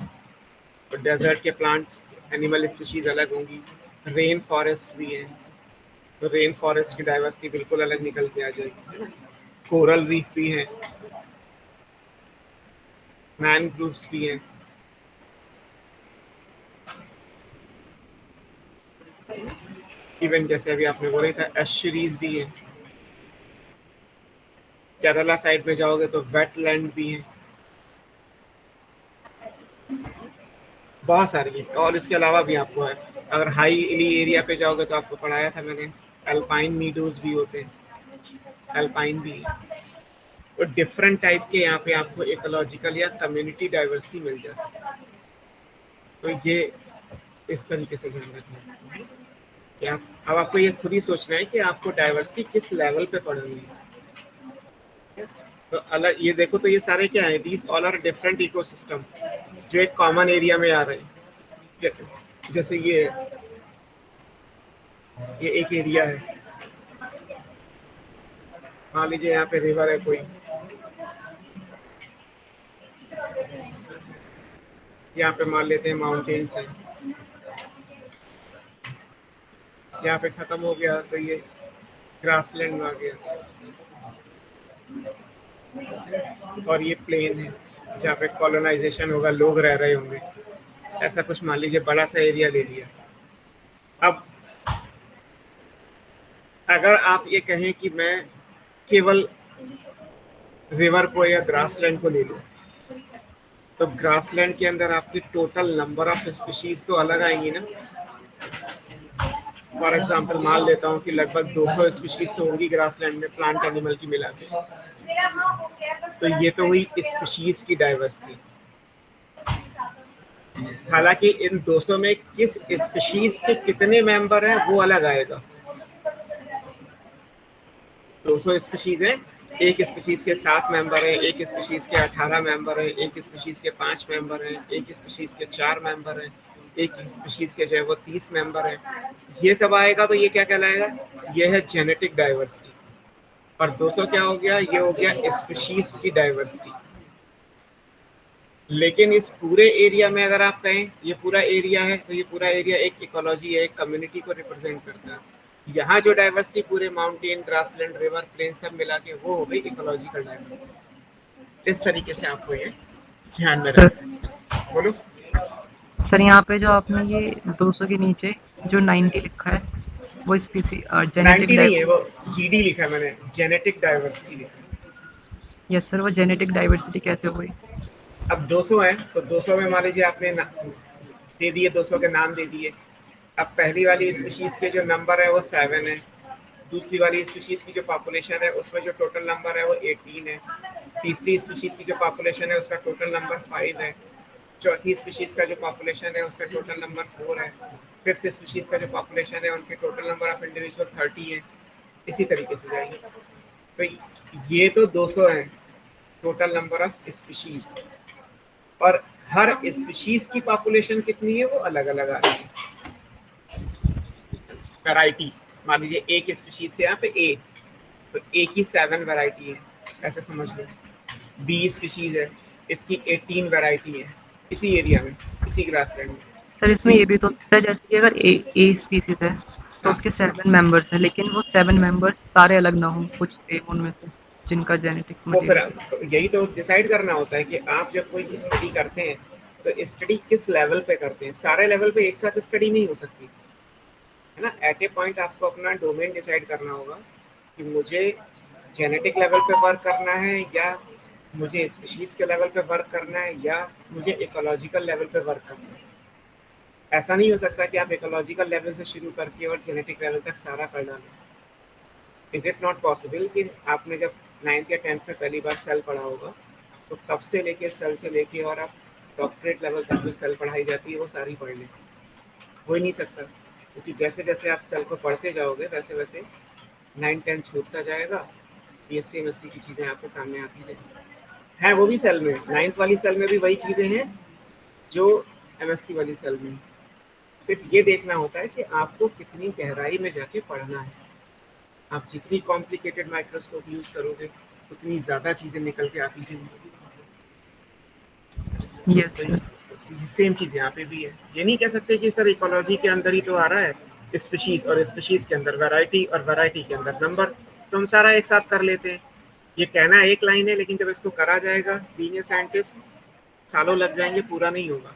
और डेजर्ट के प्लांट एनिमल स्पीशीज अलग होंगी। रेन फॉरेस्ट भी हैं, तो रेन फॉरेस्ट की डाइवर्सिटी बिल्कुल अलग निकल के आ जाएगी। कोरल रीफ भी हैं, मैनग्रोव्स भी हैं। इवन जैसे अभी आपने बोला था एस्चुरीज भी हैं। केरला साइड में जाओगे तो वेटलैंड भी हैं, बहुत सारी है। और इसके अलावा भी आपको है, अगर हाई हिली एरिया पे जाओगे तो आपको पढ़ाया था मैंने, अल्पाइन मीडोज भी होते हैं, अल्पाइन भी। तो डिफरेंट टाइप के यहाँ पे आपको इकोलॉजिकल या कम्युनिटी डाइवर्सिटी मिल जाती है। तो ये इस तरीके से ध्यान रखना है कि अब आपको ये खुद ही सोचना है कि आपको डाइवर्सिटी किस लेवल पे पढ़नी है। तो अलग ये देखो, तो ये सारे क्या है, these all are different ecosystem जो एक कॉमन एरिया में आ रहे हैं। जैसे ये एक एरिया है, मान लीजिए यहाँ पे रिवर है कोई, यहाँ पे मान लेते हैं माउंटेन्स हैं, यहाँ पे खत्म हो गया तो ये ग्रासलैंड में आ गया, और ये प्लेन है जहाँ पे कॉलोनाइजेशन होगा, लोग रह रहे होंगे। ऐसा कुछ मान लीजिए बड़ा सा एरिया ले लिया। अब अगर आप ये कहें कि मैं केवल रिवर को या ग्रासलैंड को ले लूं, तो ग्रासलैंड के अंदर आपकी टोटल नंबर ऑफ स्पीशीज तो अलग आएंगी ना। फॉर एग्जांपल मान लेता हूँ कि लगभग 200 स्पीशीज तो होंगी ग्रासलैंड में, प्लांट एनिमल की मिला के। तो ये तो हुई स्पीशीज की डाइवर्सिटी। हालांकि इन 200 में किस स्पीशीज के कितने मेंबर हैं वो अलग आएगा। 200 स्पीशीज हैं, एक स्पीशीज के 7 मेंबर हैं, एक स्पीशीज के 18 मेंबर हैं, एक स्पीशीज के 5 मेंबर हैं, एक स्पीशीज के 4 मेंबर हैं, एक स्पीशीज के जो है वो 30 मेंबर हैं। ये सब आएगा तो ये क्या कहलाएगा, ये है जेनेटिक डाइवर्सिटी। और 200 क्या हो गया, ये हो गया स्पीशीज की डाइवर्सिटी। लेकिन इस पूरे एरिया में अगर आप कहें ये पूरा एरिया है, तो ये पूरा एरिया एक इकोलॉजी है, एक कम्युनिटी को रिप्रेजेंट करता है। यहाँ जो डाइवर्सिटी पूरे माउंटेन, ग्रासलैंड, रिवर, प्लेन सब मिला के वो हो गई इकोलॉजिकल डाइवर्सिटी। इस तरीके से आपको ये ध्यान में रखना है। बोलो
सर, यहाँ पे जो आपने ये 200 के नीचे जो 90 लिखा है वो स्पीसी
90 नहीं है, वो जीडी लिखा है मैंने, जेनेटिक डाइवर्सिटी लिखा है।
यस सर, वो जेनेटिक डाइवर्सिटी कैसे हुई?
अब 200 है तो 200 में मान लीजिए आपने दे दिए, 200 के नाम दे दिए। अब पहली वाली स्पीशीज के जो नंबर है वो 7 है, दूसरी वाली स्पीशीज की जो पॉपुलेशन है उसमें जो टोटल नंबर है वो 18 है, तीसरी स्पीशीज की जो पॉपुलेशन है उसका टोटल नंबर 5 है, चौथी स्पीशीज का जो पॉपुलेशन है उसका टोटल नंबर 4 है, फिफ्थ स्पीशीज का जो पॉपुलेशन है उनके टोटल नंबर ऑफ इंडिविजुअल 30 है। इसी तरीके से जाएंगे। तो ये तो 200 है टोटल नंबर ऑफ स्पीशीज, और हर स्पीशीज की पॉपुलेशन कितनी है वो अलग अलग आ रही है। वैरायटी मान लीजिए एक स्पीशीज थे यहाँ पे ए, तो ए की 7 वैरायटी है, ऐसे समझ लो। बी स्पीशीज है, इसकी 18 वैरायटी है, इसी एरिया में, इसी ग्रासलैंड में।
सर, इसमें ये भी तो है जैसे कि अगर ए स्पीसीज है तो उसके 7 मेंबर्स हैं, लेकिन वो 7 मेंबर्स सारे अलग ना हों, कुछ थे उनमें से जिनका जेनेटिक
वो फिर
मटेरियल।
यही तो डिसाइड करना होता है कि आप जब कोई स्टडी करते हैं तो स्टडी किस लेवल पे करते हैं। सारे लेवल पे एक साथ स्टडी नहीं हो सकती है ना। एट ए पॉइंट आपको अपना डोमेन डिसाइड करना होगा कि मुझे जेनेटिक लेवल पे वर्क करना है, या मुझे स्पीशीज के लेवल पे वर्क करना है, या मुझे इकोलॉजिकल लेवल पे वर्क करना है। ऐसा नहीं हो सकता कि आप इकोलॉजिकल लेवल से शुरू करके और जेनेटिक लेवल तक सारा कर डालें। इज इट नॉट पॉसिबल कि आपने जब 9th या 10th में पहली बार सेल पढ़ा होगा तो तब से लेके सेल से लेके और आप डॉक्टरेट लेवल तक जो सेल पढ़ाई जाती है वो सारी पढ़ लें। हो ही नहीं सकता, क्योंकि जैसे जैसे आप सेल को पढ़ते जाओगे वैसे वैसे 9-10 छूटता जाएगा, BSc MSc की चीज़ें आपके सामने आती जाएंगी। हैं वो भी सेल में, 9th वाली सेल में भी वही चीज़ें हैं जो MSc वाली सेल में। सिर्फ ये देखना होता है कि आपको कितनी गहराई में जाके पढ़ना है। आप जितनी कॉम्प्लिकेटेड माइक्रोस्कोप यूज करोगे उतनी ज़्यादा चीज़ें निकल के आती जाएंगी।
Yes sir.
सेम चीज़ यहाँ पे भी है। ये नहीं कह सकते कि सर इकोलॉजी के अंदर ही तो आ रहा है स्पीशीज, और स्पीशीज के अंदर वैरायटी, और वैरायटी के अंदर नंबर, तो हम सारा एक साथ कर लेते हैं। ये कहना एक लाइन है, लेकिन जब इसको करा जाएगा बीइंग ए साइंटिस्ट सालों लग जाएंगे, पूरा नहीं होगा।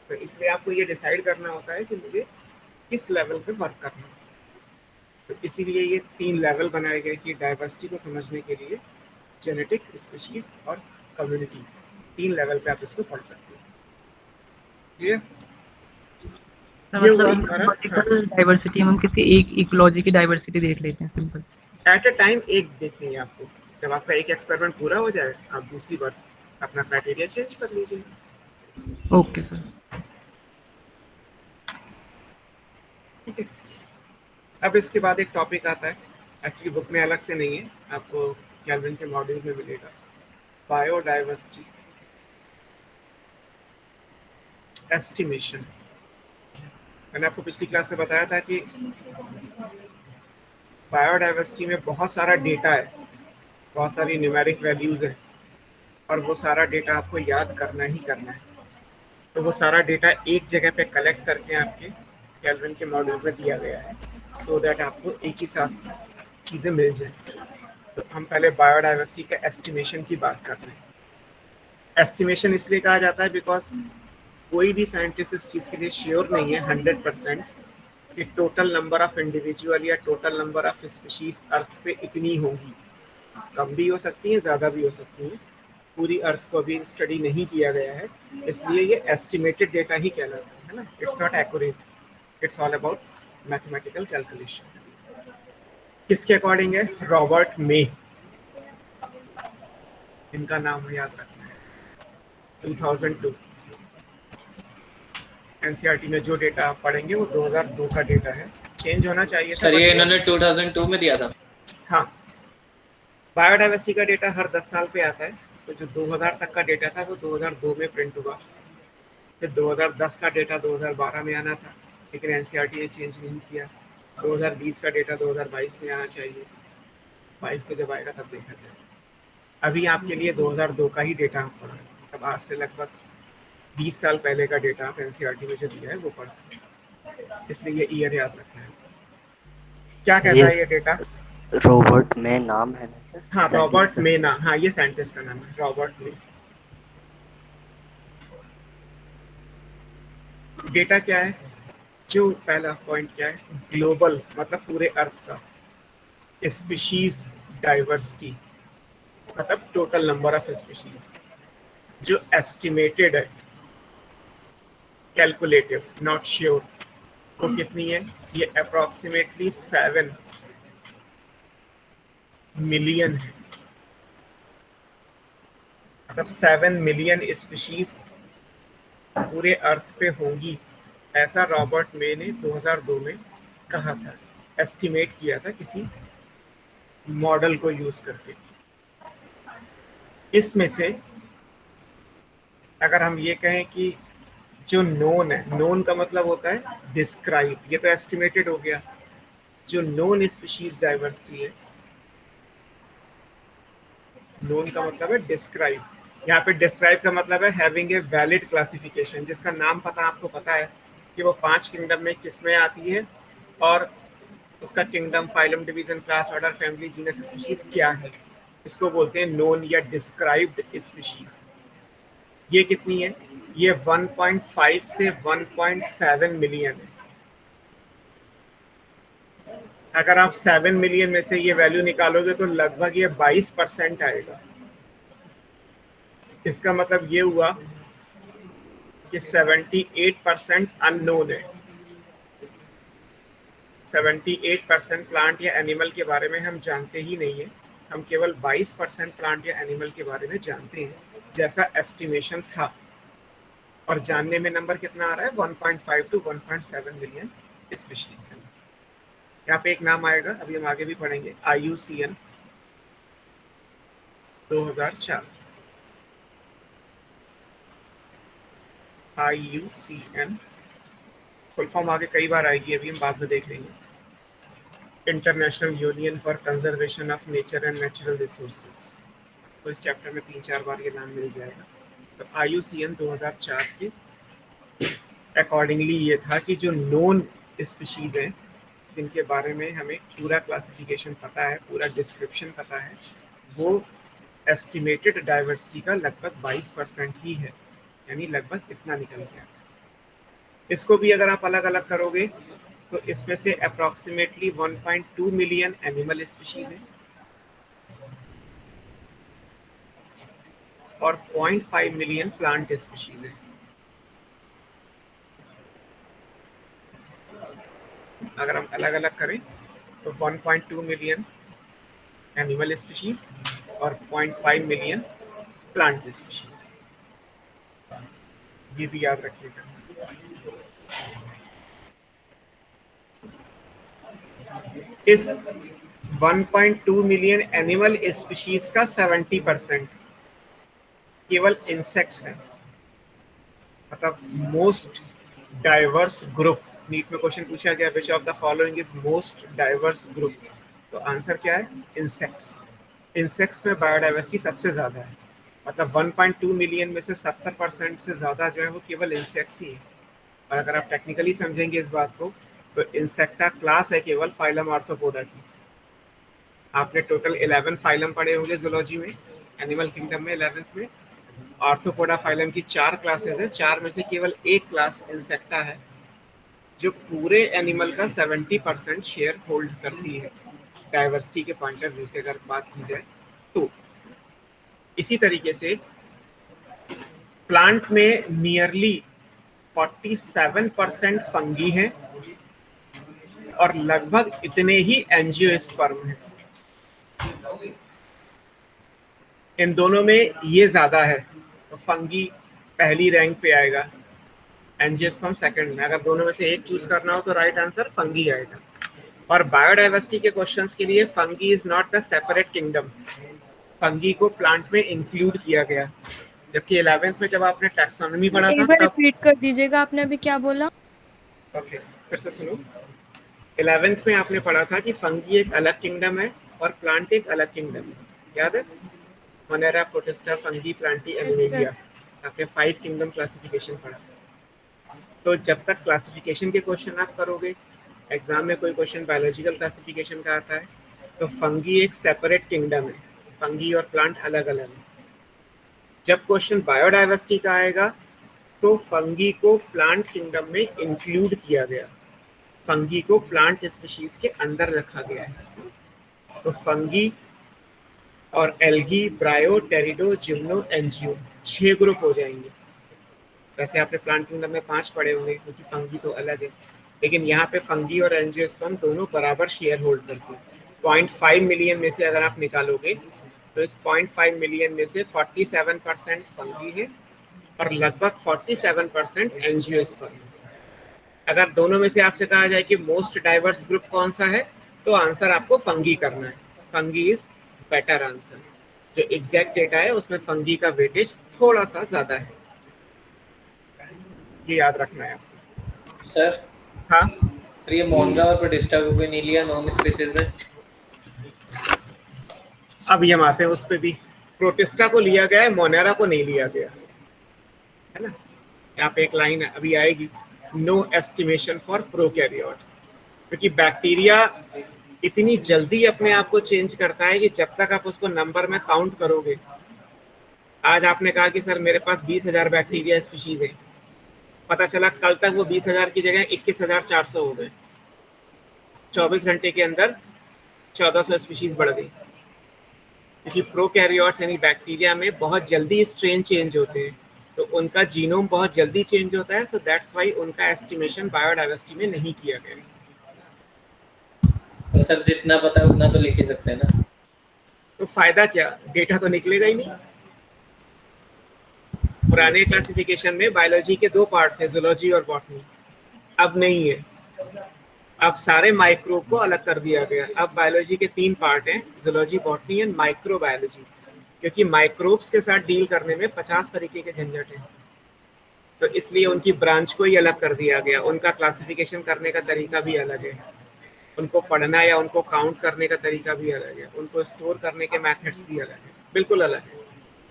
तो इसलिए आपको ये डिसाइड करना होता है कि मुझे किस लेवल पे वर्क करना है। तो इसीलिए ये 3 लेवल बनाए गए कि डाइवर्सिटी को समझने के लिए जेनेटिक, स्पीशीज और कम्युनिटी, 3 लेवल पे आप इसको पढ़ सकते हैं। क्लियर? ये
मतलब
हुआ हमारा।
इकोलॉजिकल डाइवर्सिटी, हम किसी एक इकोलॉजी की डाइवर्सिटी देख लेते हैं सिंपल।
एट ए टाइम एक देखनी है आपको। जब आपका एक एक्सपेरिमेंट पूरा हो जाए आप दूसरी बार अपना क्राइटेरिया चेंज कर लीजिए।
Okay sir.
ठीक है। अब इसके बाद एक टॉपिक आता है, एक्चुअली बुक में अलग से नहीं है, आपको कैल्विन के मॉड्यूल में मिलेगा, बायोडाइवर्सिटी एस्टिमेशन। मैंने आपको पिछली क्लास से बताया था कि बायोडाइवर्सिटी में बहुत सारा डेटा है, बहुत सारी न्यूमेरिक वैल्यूज है, और वो सारा डेटा आपको याद करना ही करना है। तो वो सारा डेटा एक जगह पे कलेक्ट करके आपके कैल्विन के मॉड्यूल में दिया गया है, सो दैट आपको एक ही साथ चीज़ें मिल जाए। तो हम पहले बायोडाइवर्सिटी का एस्टिमेशन की बात कर रहे हैं। एस्टिमेशन इसलिए कहा जाता है बिकॉज कोई भी साइंटिस्ट इस चीज़ के लिए श्योर नहीं है 100% कि टोटल नंबर ऑफ इंडिविजुअल या टोटल नंबर ऑफ स्पीशीज अर्थ पे इतनी होंगी। कम भी हो सकती हैं, ज़्यादा भी हो सकती हैं। पूरी अर्थ को अभी स्टडी नहीं किया गया है, इसलिए ये एस्टिमेटेड डेटा ही कहलाता है ना। It's not accurate, it's all about mathematical calculation. किसके अकॉर्डिंग है? रॉबर्ट मे, इनका नाम याद रखना है। 2002 एनसीईआरटी में जो डेटा आप पढ़ेंगे वो 2002 का डेटा है। चेंज होना चाहिए
सर ये इन्होंने 2002 में दिया था।
हाँ, बायोडाइवर्सिटी का डेटा हर 10 साल पे आता है, तो जो 2000 तक का डेटा था वो 2002 में प्रिंट हुआ। फिर 2010 का डेटा 2012 में आना था, लेकिन एनसीईआरटी ने चेंज नहीं किया। 2020 का डेटा 2022 में आना चाहिए। 22 तो जब आएगा तब देखा जाएगा। अभी आपके लिए 2002 का ही डेटा आप पढ़ा, मतलब आज से लगभग 20 साल पहले का डेटा आप एनसीईआरटी में जो दिया है वो पढ़ा, इसलिए ये ईयर याद रखना है। क्या कहता है ये डेटा?
रॉबर्ट में नाम है ना सर?
हाँ, रॉबर्ट मे ना, हाँ ये साइंटिस्ट का नाम है, रॉबर्ट मे। डेटा क्या है? जो पहला पॉइंट क्या है? ग्लोबल, मतलब पूरे अर्थ का। स्पीशीज डाइवर्सिटी मतलब टोटल नंबर ऑफ स्पीशीज, जो एस्टिमेटेड है, कैलकुलेटिव नॉट श्योर, वो कितनी है? ये अप्रोक्सीमेटली 7 मिलियन है। मतलब 7 मिलियन स्पीशीज पूरे अर्थ पे होंगी, ऐसा रॉबर्ट मे ने 2002 में कहा था, एस्टिमेट किया था किसी मॉडल को यूज करके। इसमें से अगर हम ये कहें कि जो नोन है, नोन का मतलब होता है डिस्क्राइब, ये तो एस्टिमेटेड हो गया। जो नोन स्पीशीज डाइवर्सिटी है, नोन का मतलब है डिस्क्राइब। यहाँ पे डिस्क्राइब का मतलब है हैविंग ए वैलिड क्लासिफिकेशन, जिसका नाम पता आपको पता है कि वो 5 किंगडम में किस में आती है, और उसका kingdom, phylum, division, class, order, family, genus, species क्या है, इसको बोलते हैं नोन या डिस्क्राइब्ड स्पीशीज। ये कितनी है? ये 1.5 से 1.7 मिलियन है। अगर आप 7 मिलियन में से ये वैल्यू निकालोगे तो लगभग ये 22% आएगा। इसका मतलब ये हुआ कि 78% अननोन है। 78% प्लांट या एनिमल के बारे में हम जानते ही नहीं है। हम केवल 22% प्लांट या एनिमल के बारे में जानते हैं, जैसा एस्टिमेशन था। और जानने में नंबर कितना आ रहा है? 1.5 to 1.7 मिलियन स्पीशीज है। यहाँ पे एक नाम आएगा, अभी हम आगे भी पढ़ेंगे, IUCN 2004। IUCN फुल फॉर्म आगे कई बार आएगी, अभी हम बाद में देख लेंगे। International union for conservation of nature and natural resources. तो इस चैप्टर में 3-4 बार ये नाम मिल जाएगा। तो IUCN 2004 के अकॉर्डिंगली ये था कि जो नोन स्पीशीज हैं, जिनके बारे में हमें पूरा क्लासिफिकेशन पता है, पूरा डिस्क्रिप्शन पता है, वो एस्टिमेटेड डाइवर्सिटी का लगभग 22% ही है, यानी लगभग इतना निकल गया। इसको भी अगर आप अलग अलग करोगे तो इसमें से अप्रॉक्सीमेटली 1.2 मिलियन एनिमल स्पीशीज है और 0.5 मिलियन प्लांट स्पीशीज है। अगर हम अलग अलग करें तो 1.2 मिलियन एनिमल स्पीशीज और 0.5 मिलियन प्लांट स्पीशीज, ये भी याद रखिएगा। इस 1.2 मिलियन एनिमल स्पीशीज का 70% केवल इंसेक्ट्स हैं, मतलब मोस्ट डाइवर्स ग्रुप। नीट में क्वेश्चन पूछा गया which of the following is most diverse group, तो आंसर क्या है? इंसेक्ट्स। इंसेक्ट्स में बायोडाइवर्सिटी सबसे ज़्यादा है, मतलब 1.2 मिलियन में से 70% से ज़्यादा जो है वो केवल इंसेक्ट्स ही है। और अगर आप टेक्निकली समझेंगे इस बात को तो इंसेक्टा क्लास है केवल फाइलम आर्थ्रोपोडा की। आपने टोटल 11 फाइलम पढ़े होंगे जूलॉजी में, एनिमल किंगडम में 11th में। आर्थ्रोपोडा फाइलम की 4 क्लासेस है, 4 में से केवल एक क्लास इंसेक्टा है जो पूरे एनिमल का 70% शेयर होल्ड करती है डाइवर्सिटी के पॉइंट ऑफ व्यू से अगर बात की जाए तो। इसी तरीके से प्लांट में नियरली 47% फंगी हैं और लगभग इतने ही एंजियोस्पर्म हैं। इन दोनों में ये ज्यादा है तो फंगी पहली रैंक पे आएगा, एंजियोस्पर्म सेकंड में। अगर दोनों में से एक चूज करना हो तो राइट आंसर फंगी आएगा। और बायोडाइवर्सिटी के क्वेश्चंस के लिए fungi is not the separate kingdom, fungi को प्लांट में इंक्लूड किया गया। जबकि 11th में जब आपने टैक्सोनॉमी पढ़ा था तब
रिपीट कर दीजिएगा, आपने अभी क्या बोला?
ओके, फिर से सुनो। 11th में आपने पढ़ा था कि फंगी एक अलग किंगडम है और प्लांट एक अलग किंगडम है, याद है? Monera, protista, fungi, Plantae, animalia. आपने 5 किंगडम क्लासिफिकेशन पढ़ा। तो जब तक क्लासिफिकेशन के क्वेश्चन आप करोगे, एग्जाम में कोई क्वेश्चन बायोलॉजिकल क्लासिफिकेशन का आता है तो फंगी एक सेपरेट किंगडम है, फंगी और प्लांट अलग अलग है। जब क्वेश्चन बायोडाइवर्सिटी का आएगा तो फंगी को प्लांट किंगडम में इंक्लूड किया गया, फंगी को प्लांट स्पीशीज के अंदर रखा गया है। तो फंगी और एल्गी, ब्रायो, टेरिडो, जिम्नो, एंजियो 6 ग्रुप हो जाएंगे। वैसे आपने प्लांट किंगडम में 5 पढ़े होंगे क्योंकि फंगी तो अलग है, लेकिन यहाँ पे फंगी और एंजियोस्पर्म दोनों बराबर शेयर होल्ड करते हैं। 0.5 मिलियन में से अगर आप निकालोगे तो इस 0.5 मिलियन में से 47% फंगी है और लगभग 47% एंजियोस्पर्म। अगर दोनों में से आपसे कहा जाए कि मोस्ट डाइवर्स ग्रुप कौन सा है तो आंसर आपको फंगी करना है। Fungi is better answer. जो एग्जैक्ट डेटा है उसमें फंगी का वेटेज थोड़ा सा ज्यादा है, ये याद रखना है आपको।
सर
हाँ,
फिर ये मोनरा और प्रोटिस्टा को भी नहीं लिया नॉन स्पीसीज में?
अभी हम आते हैं उस पर भी। प्रोटिस्टा को लिया गया है, मोनेरा को नहीं लिया गया है ना। यहाँ पे एक लाइन है अभी आएगी, नो एस्टिमेशन फॉर प्रोकैरियोट। क्योंकि बैक्टीरिया इतनी जल्दी अपने आप को चेंज करता है कि जब तक आप उसको नंबर में काउंट करोगे, आज आपने कहा कि सर मेरे पास 20,000 बैक्टीरिया स्पीशीज है, पता चला कल तक वो 20,000 की जगह 21,400 हो गए, 24 घंटे के अंदर 1400 स्पीशीज बढ़ गई। क्योंकि प्रोकैरियोट्स यानी बैक्टीरिया में बहुत जल्दी स्ट्रेन चेंज होते हैं, तो उनका जीनोम बहुत जल्दी चेंज होता है, सो दैट्स वाई उनका एस्टिमेशन बायोडाइवर्सिटी में नहीं किया गया।
तो सर जितना पता है उतना तो लिख ही सकते हैं ना।
तो फायदा क्या, डेटा तो निकलेगा ही नहीं। पुराने क्लासिफिकेशन में बायोलॉजी के 2 पार्ट थे, जूलॉजी और बॉटनी, अब नहीं है। अब सारे माइक्रोब को अलग कर दिया गया। अब बायोलॉजी के 3 पार्ट हैं, जूलॉजी, बॉटनी एंड माइक्रोबायोलॉजी, क्योंकि माइक्रोब्स के साथ डील करने में 50 तरीके के झंझट हैं, तो इसलिए उनकी ब्रांच को ही अलग कर दिया गया। उनका क्लासिफिकेशन करने का तरीका भी अलग है, उनको पढ़ना या उनको काउंट करने का तरीका भी अलग है, उनको स्टोर करने के मेथड्स भी अलग है, बिल्कुल अलग है।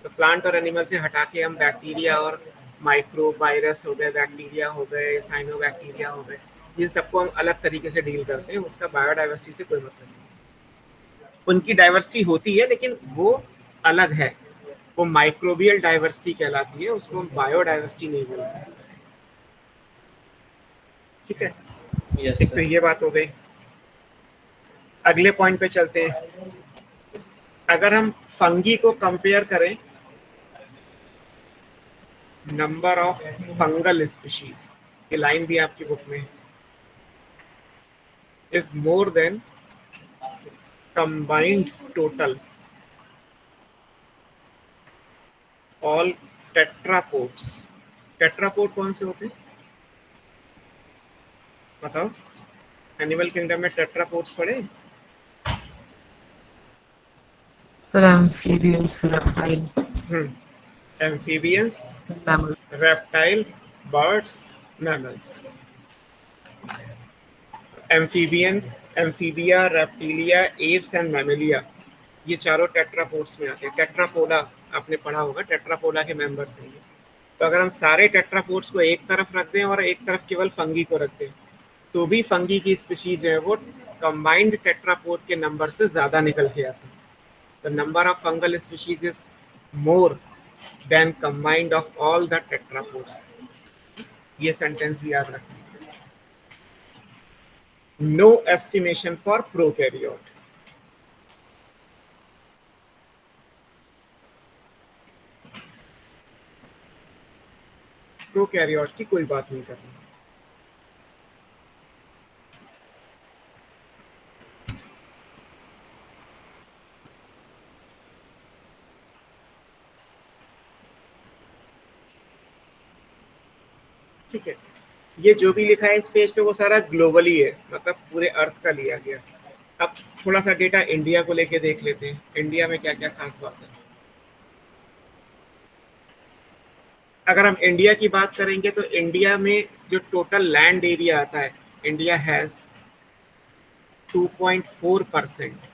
तो प्लांट और एनिमल से हटा के हम बैक्टीरिया और माइक्रो वायरस हो गए, बैक्टीरिया हो गए, साइनो बैक्टीरिया हो गए, इन सबको हम अलग तरीके से डील करते हैं। उसका बायोडाइवर्सिटी से कोई मतलब नहीं। उनकी डाइवर्सिटी होती है लेकिन वो अलग है, वो माइक्रोबियल डाइवर्सिटी कहलाती है, उसको हम बायोडाइवर्सिटी नहीं बोलते। ठीक है,
यस
एक तो ये बात हो गई। अगले पॉइंट पे चलते हैं। अगर हम फंगी को कंपेयर करें, नंबर ऑफ फंगल स्पीशीज, ये लाइन भी आपकी बुक में is more than combined total all tetrapods. Tetrapod कौन से होते हैं बताओ? एनिमल किंगडम में टेट्रापोड्स पढ़े?
Sir amphibians, reptile,
amphibians,
mammals.
Reptile, birds, mammals. Amphibian, amphibia, reptilia, Aves and Mammalia, ये चारों टेट्रापोड्स में आते हैं। टेट्रापोडा आपने पढ़ा होगा, टेट्रापोडा के मेंबर्स हैं ये। तो अगर हम सारे टेट्रापोड्स को एक तरफ रख दें और एक तरफ केवल फंगी को रख दें, तो भी फंगी की स्पीशीज जो है वो कंबाइंड टेट्रापोड के नंबर से ज्यादा निकल के आती है। The number of fungal species is more than combined of all the tetrapods. ये सेंटेंस भी याद रखें। No estimation for prokaryote. Prokaryote की कोई बात नहीं करनी। ठीक है, ये जो भी लिखा है इस पेज पे वो सारा ग्लोबली है, मतलब पूरे अर्थ का लिया गया। अब थोड़ा सा डेटा इंडिया को लेके देख लेते हैं, इंडिया में क्या क्या खास बात है। अगर हम इंडिया की बात करेंगे तो इंडिया में जो टोटल लैंड एरिया आता है, India has 2.4%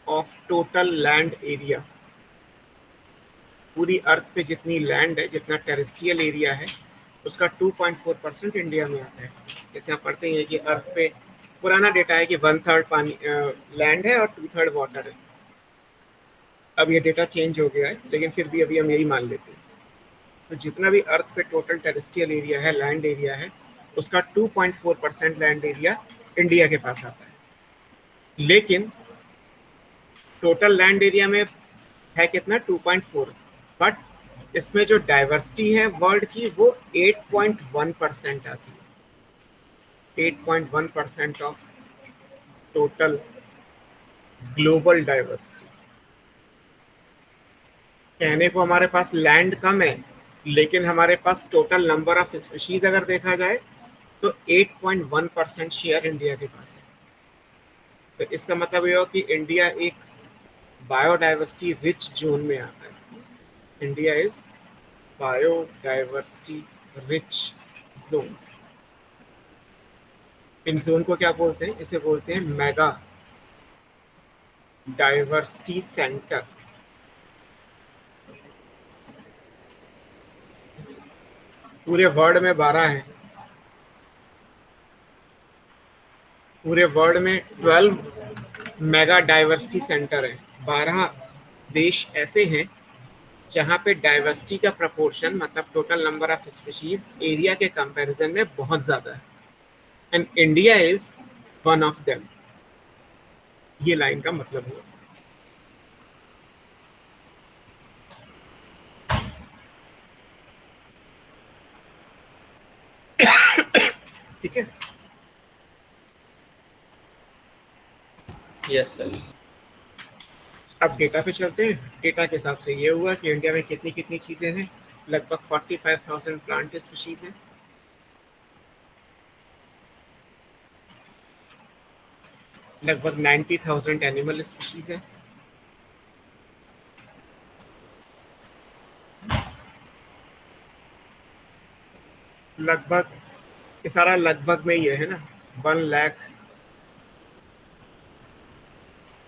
of total land area. पूरी अर्थ पे जितनी लैंड है, जितना टेरेस्ट्रियल एरिया है, उसका 2.4% इंडिया में आता है। जैसे आप पढ़ते हैं कि अर्थ पे पुराना डेटा है कि 1/3 पानी लैंड है और 2/3 वाटर है। अब ये डेटा चेंज हो गया है, लेकिन फिर भी अभी हम यही मान लेते हैं। तो जितना भी अर्थ पे टोटल टेरेस्ट्रियल एरिया है, लैंड एरिया है, उसका 2.4% लैंड एरिया इंडिया के पास आता है। लेकिन टोटल लैंड एरिया में है कितना? 2.4, बट इसमें जो डाइवर्सिटी है वर्ल्ड की वो 8.1% आती है। 8.1% ऑफ टोटल ग्लोबल डाइवर्सिटी। कहने को हमारे पास लैंड कम है, लेकिन हमारे पास टोटल नंबर ऑफ स्पीशीज अगर देखा जाए तो 8.1% शेयर इंडिया के पास है। तो इसका मतलब ये हो कि इंडिया एक बायोडाइवर्सिटी रिच जोन में आता है। India is biodiversity rich zone. In zone को क्या बोलते हैं? इसे बोलते हैं मेगा डाइवर्सिटी सेंटर। पूरे वर्ल्ड में 12 हैं, पूरे वर्ल्ड में 12 मेगा डाइवर्सिटी सेंटर है। 12 देश ऐसे हैं जहाँ पे डाइवर्सिटी का प्रपोर्शन, मतलब total number of species area के कंपैरिजन में बहुत ज़्यादा है, and India is one of them. ये लाइन का मतलब हुआ। ठीक है,
यस सर।
अब डेटा पे चलते हैं। डेटा के हिसाब से ये हुआ कि इंडिया में कितनी कितनी चीज़ें हैं। लगभग 45,000 प्लांट स्पीशीज हैं, लगभग 90,000 एनिमल स्पीशीज हैं, लगभग, ये सारा लगभग में ही है ना, 1 lakh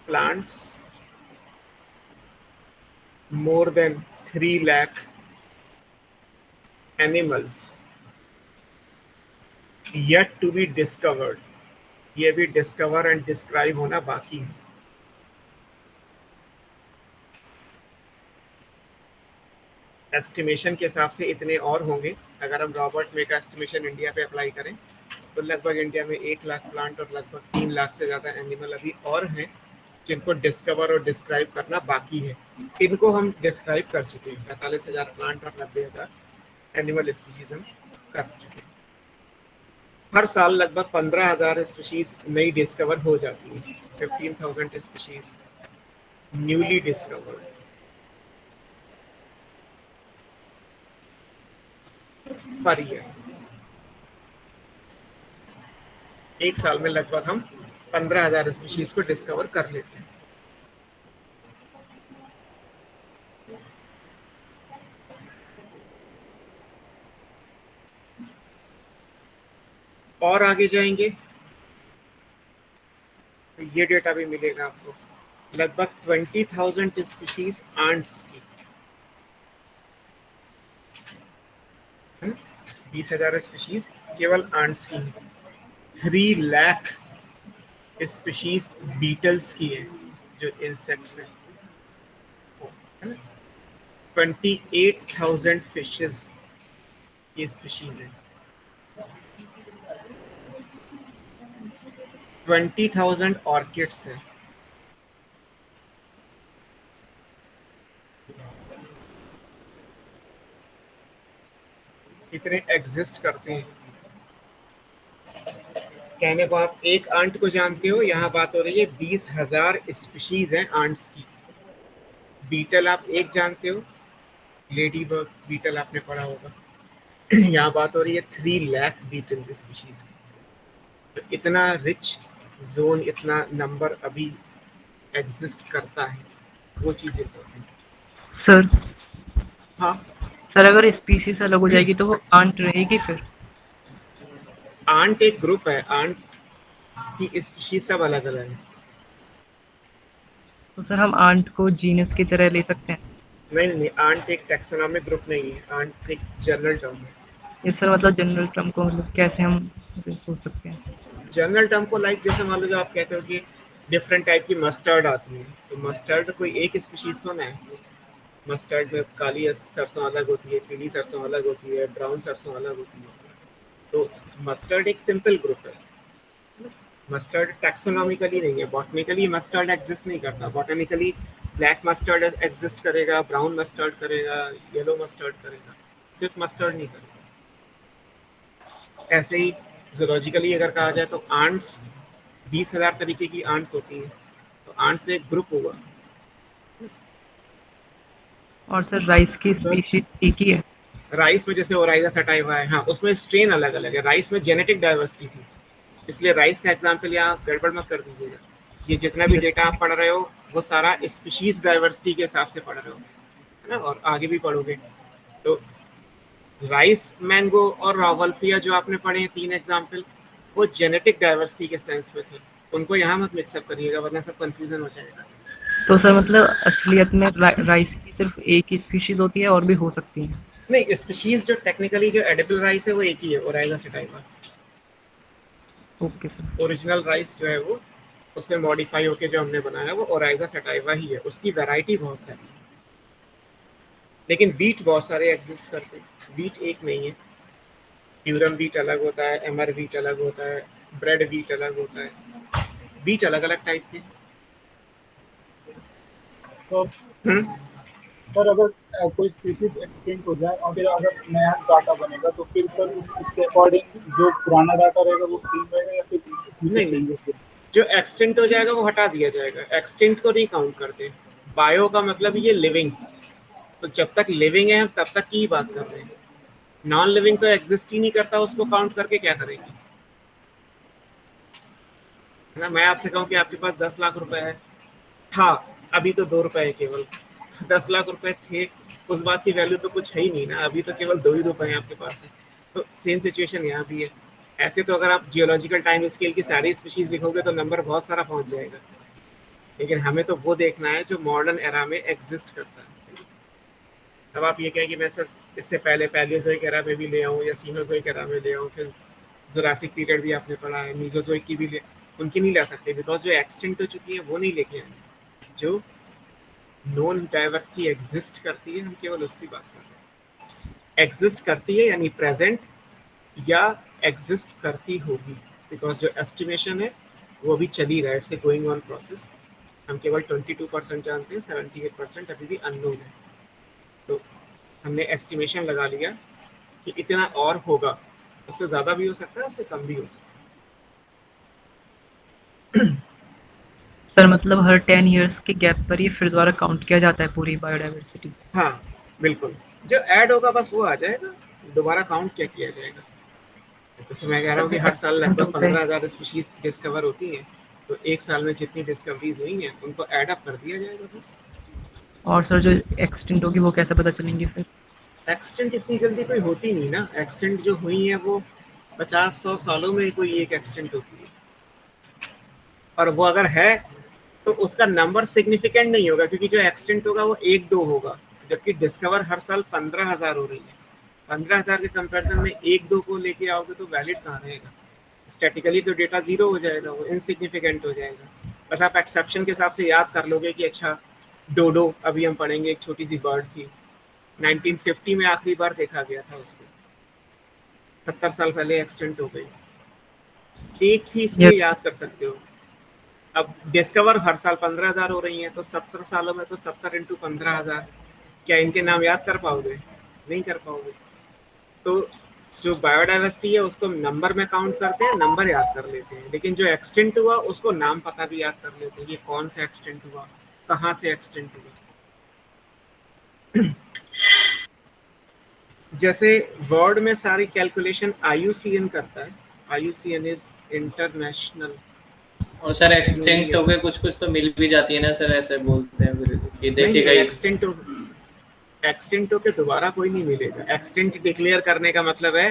plants, more than 3 lakh animals yet to be discovered। ये भी डिस्कवर एंड डिस्क्राइब होना बाकी है। एस्टिमेशन के हिसाब से इतने और होंगे। अगर हम रॉबर्ट मे का एस्टिमेशन इंडिया पे अप्लाई करें तो लगभग इंडिया में 1 लाख प्लांट और लगभग 3 लाख से ज़्यादा एनिमल अभी और हैं जिनको डिस्कवर और डिस्क्राइब करना बाकी है। इनको हम डिस्क्राइब कर चुके हैं, 45,000 प्लांट और 90,000 एनिमल स्पीशीज हम कर चुके हैं। हर साल लगभग 15,000 स्पीशीज नई डिस्कवर हो जाती है, 15,000 species newly discovered. Per year, एक साल में लगभग हम 15,000 स्पीशीज को डिस्कवर कर लेते हैं। और आगे जाएंगे तो ये डेटा भी मिलेगा आपको। लगभग 20,000 स्पीशीज आंट्स की, 20,000 स्पीशीज केवल आंट्स की है। 3 लाख स्पीशीज बीटल्स की है जो इंसेक्ट्स हैं। 28,000 फिशेस की स्पीशीज है। 20,000 ऑर्किड्स है। इतने एग्जिस्ट करते हैं। कहने को आप एक आंट को जानते हो, यहाँ बात हो रही है 20,000 स्पीशीज हैं आंट्स की। बीटल आप एक जानते हो, लेडी बर्ड बीटल आपने पढ़ा होगा। यहाँ बात हो रही है 3 लाख बीटल स्पीशीज की। तो इतना रिच जोन, इतना नंबर अभी एग्जिस्ट करता है, वो चीज़ इम्पोर्टेंट।
सर
हाँ
सर, अगर स्पीसीज अलग हो जाएगी तो वो आंट रहेगी फिर?
आंट एक ग्रुप है, आंट की स्पीशीज सब अलग अलग है।
तो सर हम आंट को जीनस की तरह ले सकते हैं?
नहीं, आंट एक टैक्सोनॉमिक ग्रुप नहीं है, आंट एक जनरल टर्म है।
ये सर मतलब जनरल टर्म को मतलब कैसे हम सोच सकते हैं?
जनरल टर्म को लाइक जैसे मान लो जो आप कहते हो कि डिफरेंट टाइप की मस्टर्ड आती है, तो मस्टर्ड कोई एक स्पीशीज तो ना है। मस्टर्ड में काली सरसों अलग होती है, पीली सरसों अलग होती है, ब्राउन सरसों अलग होती है। तो मस्टर्ड एक सिंपल ग्रुप है। मस्टर्ड टैक्सोनॉमिकली नहीं है, बॉटनिकली मस्टर्ड एग्जिस्ट नहीं करता। बॉटनिकली ब्लैक मस्टर्ड एग्जिस्ट करेगा, ब्राउन मस्टर्ड करेगा, येलो मस्टर्ड करेगा, सिर्फ मस्टर्ड नहीं करेगा। ऐसे ही जूलॉजिकली अगर कहा जाए तो आंट्स 20,000 तरीके की आंट्स होती हैं, तो आंट्स एक ग्रुप होगा।
और सर राइस की स्पीशीज एक ही है?
राइस में जैसे ओराइजा सटाइवा है, हाँ, उसमें स्ट्रेन अलग अलग है। राइस में जेनेटिक डाइवर्सिटी थी, इसलिए राइस का एग्जाम्पल यहाँ गड़बड़ मत कर दीजिएगा। ये जितना भी डेटा आप पढ़ रहे हो वो सारा स्पीशीज डाइवर्सिटी के हिसाब से पढ़ रहे हो, है ना, और आगे भी पढ़ोगे। तो राइस, मैंगो और रावल्फिया जो आपने पढ़े हैं 3 एग्जाम्पल, वो जेनेटिक डाइवर्सिटी के सेंस में थे। उनको यहाँ मत मिक्सअप करिएगा वरना सब कंफ्यूजन हो जाएगा।
तो सर मतलब असलियत में राइस की सिर्फ एक ही स्पीशीज होती है और भी हो सकती है?
नहीं, स्पीशीज जो टेक्निकली जो एडिबल राइस है वो एक ही है, Oryza sativa.
Okay sir.
Original rice जो है वो उससे मॉडिफाई होके जो हमने बनाया वो ओराइजा सटाइवा ही है, उसकी वैरायटी बहुत सारी है। लेकिन वीट बहुत सारे एग्जिस्ट करते हैं, वीट एक नहीं है। ड्यूरम वीट अलग होता है, एमर वीट अलग होता है, ब्रेड वीट अलग होता है, वीट अलग अलग टाइप के।
सर
हम्म,
सर अगर कोई स्पीशीज एक्सटिंक्ट हो जाए और फिर अगर नया डाटा बनेगा तो फिर सर उसके अकॉर्डिंग जो पुराना डाटा रहेगा वो सेम रहेगा या फिर उसमें कुछ
नहीं नहीं,
चेंजेस?
जो एक्सटेंट हो जाएगा वो हटा दिया जाएगा, एक्सटेंट को नहीं काउंट करते। बायो का मतलब ये लिविंग, तो जब तक लिविंग है हम तब तक की ही बात कर रहे हैं। नॉन लिविंग तो एग्जिस्ट ही नहीं करता, उसको काउंट करके क्या करेंगे, है ना। मैं आपसे कहूँ कि आपके पास 10 लाख रुपए है, था, अभी तो 2 रुपए है केवल। 10 लाख रुपए थे, उस बात की वैल्यू तो कुछ है ही नहीं ना, अभी तो केवल 2 ही रुपए हैं आपके पास है। तो सेम सिचुएशन यहाँ भी है। ऐसे तो अगर आप जियोलॉजिकल टाइम स्केल की सारी स्पीशीज लिखोगे तो नंबर बहुत सारा पहुंच जाएगा, लेकिन हमें तो वो देखना है जो मॉडर्न एरा में एग्जिस्ट करता है। अब आप ये कहें कि मैं सर इससे पहले पैलियोजोइक एरा में भी ले आऊँ या सीनोजोइक एरा में ले आऊँ, फिर जुरासिक पीरियड भी आपने पढ़ा है, मीजोजोइक की भी ले, उनकी नहीं ला सकते बिकॉज जो एक्सटेंट हो चुकी है वो नहीं लेके आए। जो नॉन डाइवर्सिटी एग्जिस्ट करती है हम केवल उसकी बात कर रहे हैं। एग्जिस्ट करती है यानी प्रेजेंट, या एग्जिस्ट करती होगी, बिकॉज जो एस्टिमेशन है वो भी चली रहा है, it's a going on process. हम केवल 22% जानते हैं, 78% अभी भी अननोन है। तो हमने एस्टिमेशन लगा लिया कि इतना और होगा, उससे ज़्यादा भी हो सकता है, उससे कम भी हो सकता है।
सर मतलब हर 10 इयर्स के गैप पर ये फिर दोबारा काउंट किया जाता है पूरी बायोडाइवर्सिटी?
हाँ बिल्कुल, जो ऐड होगा बस वो आ जाएगा, दोबारा काउंट क्या किया जाएगा। जैसे मैं कह रहा हूँ कि हर साल लगभग 15,000 स्पीशीज डिस्कवर होती हैं, तो एक साल में जितनी डिस्कवरीज हुई हैं उनको ऐड अप कर दिया जाएगा बस।
और सर जो एक्सटेंट होगी वो कैसे पता चलेंगी फिर?
एक्सटेंट इतनी जल्दी कोई होती नहीं ना, एक्सटेंट जो हुई है वो 50-100 सालों में कोई एक एक्सटेंट होती है, और वो अगर है तो उसका नंबर सिग्निफिकेंट नहीं होगा, क्योंकि जो एक्सटेंट होगा वो 1-2 होगा, जबकि डिस्कवर हर साल 15,000 हो रही है। 15,000 के कंपैरिजन में 1-2 को लेके आओगे तो वैलिड कहाँ रहेगा, स्टैटिकली तो डेटा जीरो हो जाएगा, वो इनसिग्निफिकेंट हो जाएगा। बस आप एक्सेप्शन के हिसाब से याद कर लोगे कि अच्छा डोडो, अभी हम पढ़ेंगे, एक छोटी सी बर्ड थी, 1950 में आखिरी बार देखा गया था उसको, 70 साल पहले एक्सटेंट हो गई, एक थी इसलिए याद कर सकते हो। अब डिस्कवर हर साल 15,000 हो रही हैं, तो 70 सालों में तो 70 इंटू 15,000, क्या इनके नाम याद कर पाओगे, नहीं कर पाओगे। तो जो बायोडाइवर्सिटी है उसको नंबर में काउंट करते हैं, नंबर याद कर लेते हैं, लेकिन जो एक्सटेंट हुआ उसको नाम पता भी याद कर लेते हैं, ये कौन सा एक्सटेंट हुआ, कहाँ से एक्सटेंट हुआ। जैसे वर्ड में सारी कैलकुलेशन IUCN करता है, IUCN इज इंटरनेशनल।
और सर एक्सटिंक्ट हो गए कुछ कुछ तो मिल भी जाती है ना सर, ऐसे बोलते हैं फिर कि देखिएगा
एक्सटेंट हो के दोबारा कोई नहीं मिलेगा। एक्सटेंट डिक्लेयर करने का मतलब है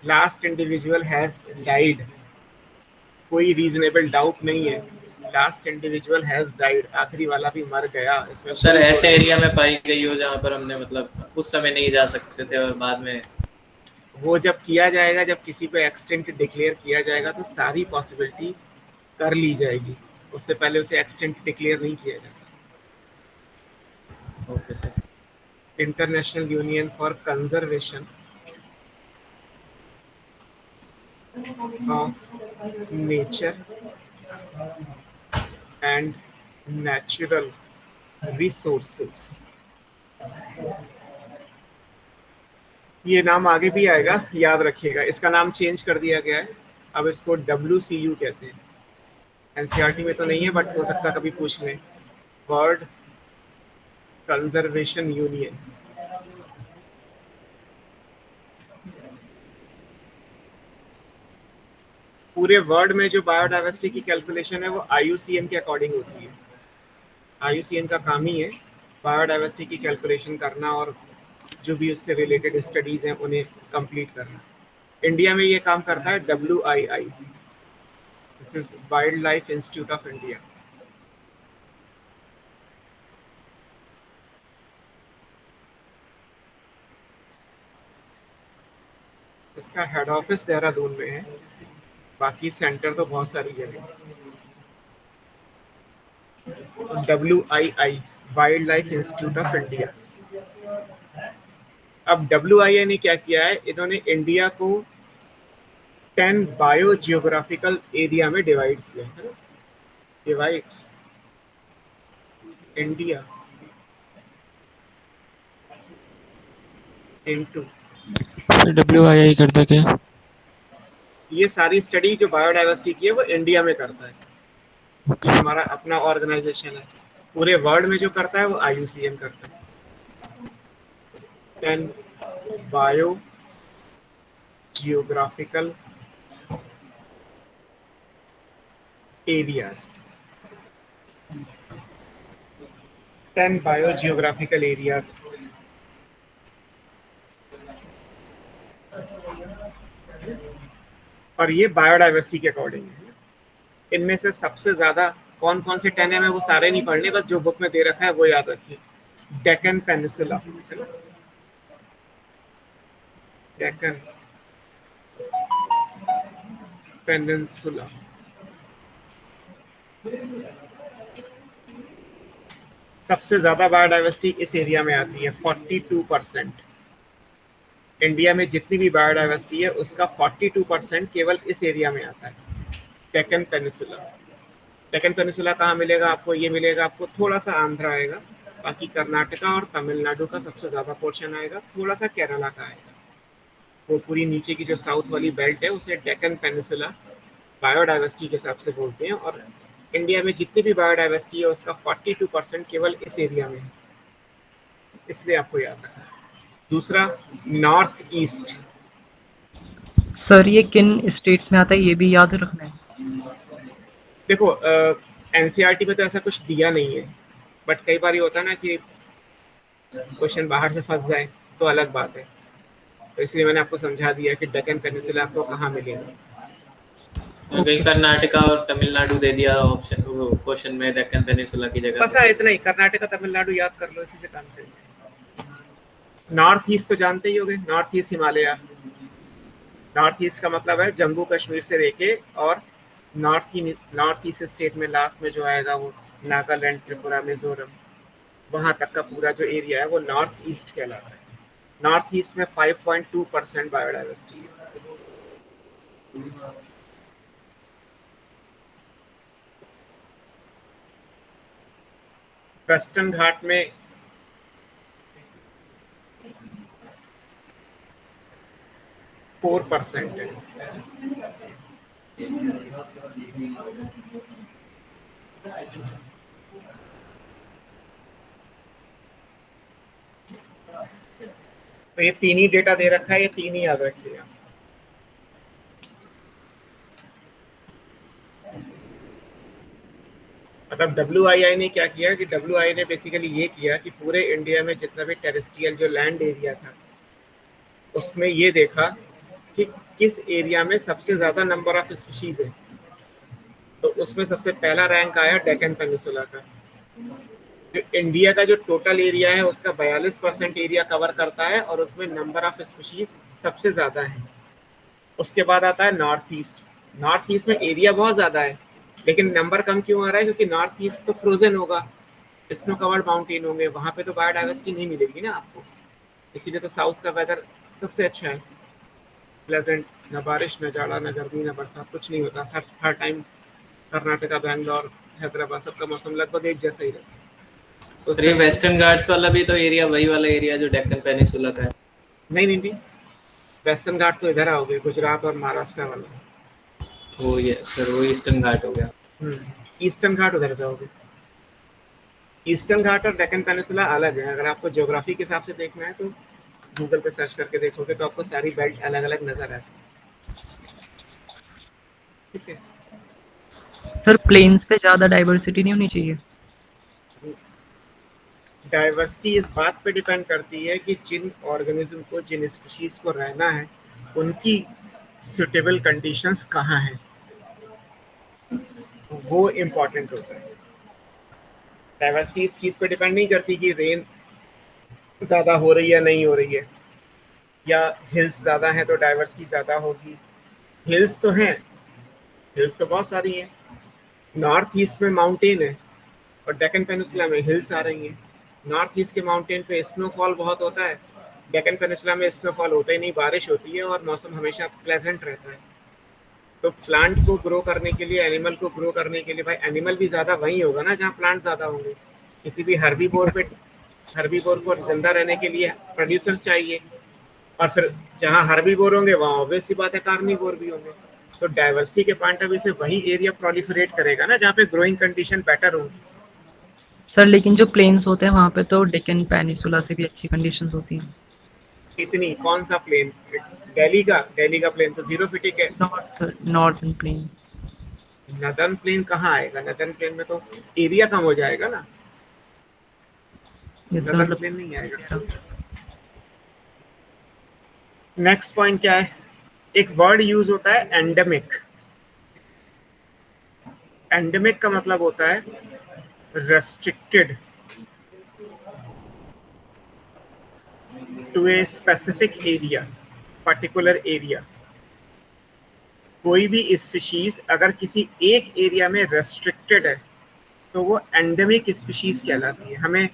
लास्ट इंडिविजुअल हैज डाइड, कोई रीजनेबल डाउट नहीं है, लास्ट इंडिविजुअल हैज डाइड, आखिरी वाला भी मर गया। इसमें
सर ऐसे एरिया में पाई गई हो जहाँ पर हमने मतलब उस समय नहीं जा सकते थे और बाद में
वो जब किया जाएगा, जब किसी को एक्सटेंट डिक्लेयर किया जाएगा तो सारी पॉसिबिलिटी कर ली जाएगी, उससे पहले उसे एक्सटेंट डिक्लेयर नहीं किया जाता।
Okay sir.
International union for conservation of nature and natural resources, ये नाम आगे भी आएगा, याद रखिएगा। इसका नाम चेंज कर दिया गया है, अब इसको WCU कहते हैं। NCERT में तो नहीं है बट हो सकता कभी पूछ लें, वर्ल्ड कंजर्वेशन यूनियन। पूरे वर्ल्ड में जो बायोडाइवर्सिटी की कैलकुलेशन है वो IUCN के अकॉर्डिंग होती है। IUCN का काम ही है बायोडाइवर्सिटी की कैलकुलेशन करना और जो भी उससे रिलेटेड स्टडीज हैं उन्हें कंप्लीट करना। इंडिया में ये काम करता है WII, this is wild life institute of India. इसका हेड ऑफिस देहरादून में है, बाकी सेंटर तो बहुत सारी जगह। WII wild life institute of India. अब WII ने क्या किया है, इन्होंने इंडिया को 10 बायो जियोग्राफिकल एरिया में डिवाइड किया है। Divides India into,
sir WII करता क्या?
ये सारी स्टडी जो बायोडाइवर्सिटी की है वो इंडिया में करता है।
ओके।
ये हमारा अपना ऑर्गेनाइजेशन है, पूरे वर्ल्ड में जो करता है वो IUCN करता है। 10 bio geographical areas, 10 bio geographical areas. और ये बायोडाइवर्सिटी के अकॉर्डिंग है। इनमें से सबसे ज्यादा कौन कौन से 10 है वो सारे नहीं पढ़ने, बस जो बुक में दे रखा है वो याद रखिए। डेक्कन पेनिसुला, है ना, डेक्कन पेनिनसुला, सबसे ज्यादा बायोडाइवर्सिटी इस एरिया में आती है, 42%। इंडिया में जितनी भी बायोडाइवर्सिटी है उसका 42% केवल इस एरिया में आता है, डेक्कन पेनिसुला। डेक्कन पेनिसुला कहाँ मिलेगा आपको? ये मिलेगा आपको थोड़ा सा आंध्र आएगा, बाकी कर्नाटका और तमिलनाडु का सबसे ज़्यादा पोर्शन आएगा, थोड़ा सा केरला का आएगा। वो पूरी नीचे की जो साउथ वाली बेल्ट है उसे डेक्कन पेनिसुला बायोडाइवर्सिटी के हिसाब से बोलते हैं। और इंडिया में जितनी भी बायोडाइवर्सिटी है उसका 42% केवल इस एरिया में है, इसलिए आपको याद रखना है। दूसरा, नॉर्थ ईस्ट।
सर ये किन स्टेट्स में आता है ये भी याद रखना है?
देखो NCERT में तो ऐसा कुछ दिया नहीं है, बट कई बार ये होता है ना कि क्वेश्चन बाहर से फंस जाए तो अलग बात है, तो इसलिए मैंने आपको समझा दिया कि डेक्कन पेनिसुला आपको कहाँ मिलेगा।
कहीं कर्नाटका और तमिलनाडु दे दिया ऑप्शन क्वेश्चन में, डेक्कन पेनिसुला की जगह।
बस इतना ही, कर्नाटका तमिलनाडु याद कर लो, इसी से काम चलेगा। नॉर्थ ईस्ट तो जानते ही होंगे, north east Himalaya. North east का मतलब है जम्मू कश्मीर से लेके और नॉर्थ ईस्ट स्टेट में लास्ट में जो आएगा वो नागालैंड, त्रिपुरा, मिजोरम, वहाँ तक का पूरा जो एरिया है वो नॉर्थ ईस्ट कहलाता है। नॉर्थ ईस्ट में 5.2% बायोडाइवर्सिटी है। वेस्टर्न घाट में 4% है। तो ये तीन ही डेटा दे रखा है, ये तीन ही याद रखिएगा। मतलब WII ने क्या किया कि WII ने बेसिकली ये किया कि पूरे इंडिया में जितना भी टेरेस्ट्रियल जो लैंड एरिया था उसमें ये देखा कि किस एरिया में सबसे ज्यादा नंबर ऑफ स्पीशीज है। तो उसमें सबसे पहला रैंक आया डेक्कन पेनिसुला का। जो इंडिया का जो टोटल एरिया है उसका 42% एरिया कवर करता है और उसमें नंबर ऑफ स्पीशीज सबसे ज्यादा है। उसके बाद आता है नॉर्थ ईस्ट। नॉर्थ ईस्ट में एरिया बहुत ज्यादा है लेकिन नंबर कम क्यों आ रहा है? क्योंकि नॉर्थ ईस्ट तो फ्रोजन होगा, स्नो कवर्ड माउंटेन होंगे, वहाँ पे तो बायोडाइवर्सिटी नहीं मिलेगी ना आपको। इसीलिए तो साउथ का वेदर सबसे अच्छा है, प्लेजेंट, न बारिश न जाड़ा न गर्मी न बरसात, कुछ नहीं होता हर टाइम। कर्नाटका, बैंगलोर, हैदराबाद सबका मौसम लगभग एक जैसा ही रहता है।
तो ये वेस्टर्न घाट्स वाला भी तो एरिया वही वाला एरिया जो डेक्कन पेनिसुला का है?
नहीं, वेस्टर्न घाट तो इधर आओगे, गुजरात और महाराष्ट्र वाला।
वो ये सर वो ईस्टर्न घाट हो गया।
ईस्टर्न घाट उधर जाओगे। ईस्टर्न घाट और डेक्कन पेनिसुला अलग है। अगर आपको ज्योग्राफी के हिसाब से देखना है तो गूगल पे सर्च करके देखोगे तो आपको सारी बेल्ट अलग अलग नजर आ जाएगी। ठीक है
सर प्लेन्स पे ज्यादा डाइवर्सिटी नहीं होनी चाहिए?
डाइवर्सिटी इस बात पे डिपेंड करती है कि जिन ऑर्गेनिज्म को, जिन स्पीशीज को रहना है उनकी सुटेबल कंडीशंस कहाँ हैं, वो इम्पोर्टेंट होता है। डाइवर्सिटी इस चीज़ पे डिपेंड नहीं करती कि रेन ज़्यादा हो रही है नहीं हो रही है, या हिल्स ज़्यादा हैं तो डाइवर्सिटी ज़्यादा होगी। हिल्स तो हैं हिल्स तो बहुत सारी हैं। नॉर्थ ईस्ट में माउंटेन है और डेक्कन पेनिनसुला में हिल्स आ रही हैं। नॉर्थ ईस्ट के माउंटेन पे स्नोफॉल बहुत होता है, डेक्कन पेनिनसुला में स्नोफॉल होता ही नहीं, बारिश होती है और मौसम हमेशा प्लेजेंट रहता है। तो प्लांट को ग्रो करने के लिए, एनिमल को ग्रो करने के लिए, भाई एनिमल भी ज़्यादा वहीं होगा ना जहाँ प्लांट ज़्यादा होंगे। किसी भी हर्बीवोर को जिंदा रहने के लिए प्रोड्यूसर्स चाहिए, और फिर जहाँ हर्बीवोर होंगे वहाँ ऑब्वियस सी बात है कार्निवोर भी होंगे। तो डाइवर्सिटी के पॉइंट ऑफ व्यू से वही एरिया प्रोलिफरेट करेगा ना जहाँ पे ग्रोइंग कंडीशन बेटर होंगी।
सर लेकिन जो प्लेन्स होते हैं वहाँ पे तो डेक्कन पेनिनसुला से भी अच्छी कंडीशंस होती हैं।
इतनी कौन सा प्लेन? दिल्ली का प्लेन तो 0 फीट है।
Northern plane.
नदर्न प्लेन कहाँ आएगा? नदर्न प्लेन में तो एरिया कम हो जाएगा ना, नदर्न प्लेन नहीं आएगा। नेक्स्ट पॉइंट क्या है? एक वर्ड यूज होता है एंडेमिक। एंडेमिक का मतलब होता है restricted to a specific area, particular area. कोई भी स्पीशीज अगर किसी एक एरिया में रेस्ट्रिक्टेड है तो वो एंडेमिक स्पीशीज कहलाती है। हमें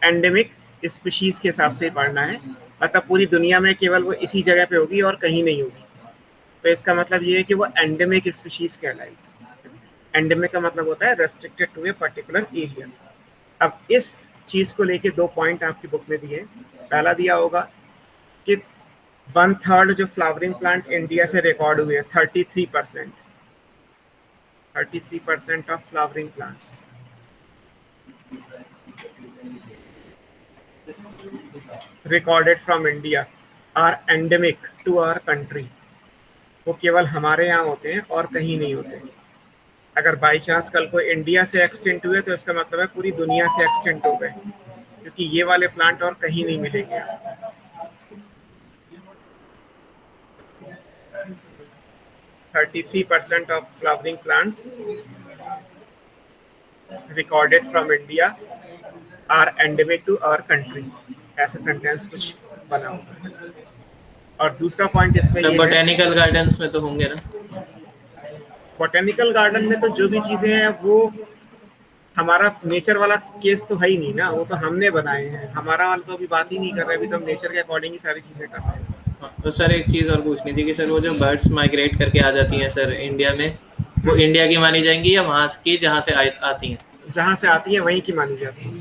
एंडेमिक स्पीशीज के हिसाब से पढ़ना है, मतलब पूरी दुनिया में केवल वो इसी जगह पे होगी और कहीं नहीं होगी। तो इसका मतलब ये है कि वो एंडेमिक स्पीशीज कहलाएगी। एंडेमिक का मतलब होता है restricted to a particular area. अब इस चीज को लेके 2 पॉइंट आपकी बुक में दिए। पहला दिया होगा कि 1/3 जो फ्लावरिंग प्लांट इंडिया से रिकॉर्ड हुए हैं, 33% of flowering plants recorded from India are endemic to our country। वो केवल हमारे यहाँ होते हैं और कहीं नहीं होते। अगर बाई चांस कल को इंडिया से एक्सटेंट हुए तो इसका मतलब है पूरी दुनिया से एक्सटेंट हो गए, क्योंकि ये वाले प्लांट और कहीं नहीं मिलेंगे। 33% of flowering plants recorded from India are endemic to our country। ऐसा सेंटेंस कुछ बना हुआ है। और दूसरा पॉइंट इसमें ये है,
बोटेनिकल गार्डन्स में तो होंगे ना?
बोटेनिकल गार्डन में तो जो भी चीजें हैं वो हमारा नेचर वाला केस तो है ही नहीं ना, वो तो हमने बनाए हैं। हमारा वाला तो अभी बात ही नहीं कर रहे, अभी तो हम नेचर के अकॉर्डिंग ही सारी चीजें कर रहे हैं।
तो सर एक चीज़ और पूछनी थी कि सर वो जो बर्ड्स माइग्रेट करके आ जाती हैं सर इंडिया में, वो इंडिया की मानी जाएंगी या वहाँ की जहाँ से आती हैं?
जहाँ से आती है वहीं की मानी जाती है,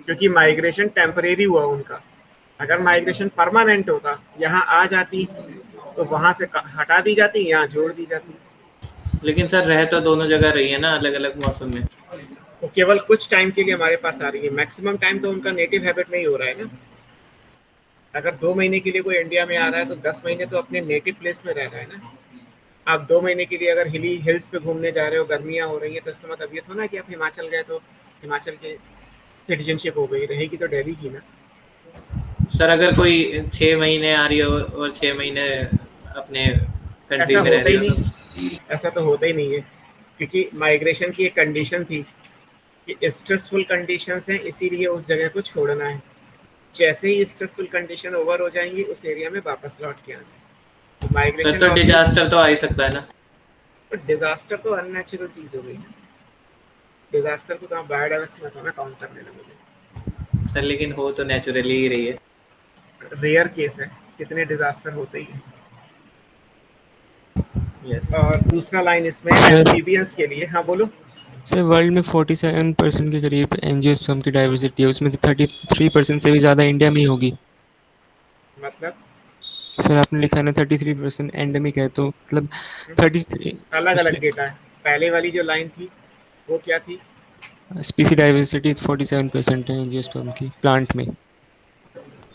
क्योंकि माइग्रेशन टेम्परेरी हुआ उनका। अगर माइग्रेशन परमानेंट होता, यहाँ आ जाती तो वहाँ से हटा दी जाती, यहाँ जोड़ दी जाती।
लेकिन सर रह तो दोनों जगह रही है ना, अलग अलग मौसम में।
तो केवल कुछ टाइम के लिए हमारे पास आ रही है, मैक्सिमम टाइम तो उनका नेटिव हैबिट में ही हो रहा है ना। अगर 2 महीने के लिए कोई इंडिया में आ रहा है तो 10 महीने तो अपने नेटिव प्लेस में रह रहा है ना। आप 2 महीने के लिए अगर हिल्स पे घूमने जा रहे हो, गर्मियाँ हो रही है, तो इसका मतलब ये तो ना कि आप हिमाचल गए तो हिमाचल के सिटीजनशिप हो गई, रहेगी तो दिल्ली की ना।
सर अगर कोई 6 महीने आ रही हो और 6 महीने अपने कंट्री में रह रही हो,
ऐसा तो होता ही नहीं है, क्योंकि माइग्रेशन की एक कंडीशन थी कि स्ट्रेसफुल कंडीशंस हैं, इसीलिए उस जगह को छोड़ना है। जैसे ही स्ट्रेसफुल कंडीशन ओवर हो जाएंगी उस एरिया में वापस लौट के आना है। तो माइग्रेशन
तो डिजास्टर तो आ ही सकता है ना?
तो डिजास्टर तो अननेचुरल चीज हो गई है। डिजास्टर को तो आप बायोडाइवर्सिटी में तो ना काउंट करने लगे
सर, लेकिन हो तो नेचुरली ही रही है।
रेयर केस है, कितने डिजास्टर होते ही हैं।
यस।
और दूसरा लाइन इसमें एम्फीबियंस के लिए। हाँ बोलो
सर। वर्ल्ड में 47% के करीब एंजियोस्पर्म की डाइवर्सिटी है, उसमें से 33% से भी ज़्यादा इंडिया में ही होगी।
मतलब
सर आपने लिखा है ना 33% एंडेमिक है, तो मतलब 33
अलग अलग डेटा है। पहले वाली जो लाइन थी वो क्या थी?
स्पीसी डाइवर्सिटी 47% है एंजियोस्पर्म की प्लांट में।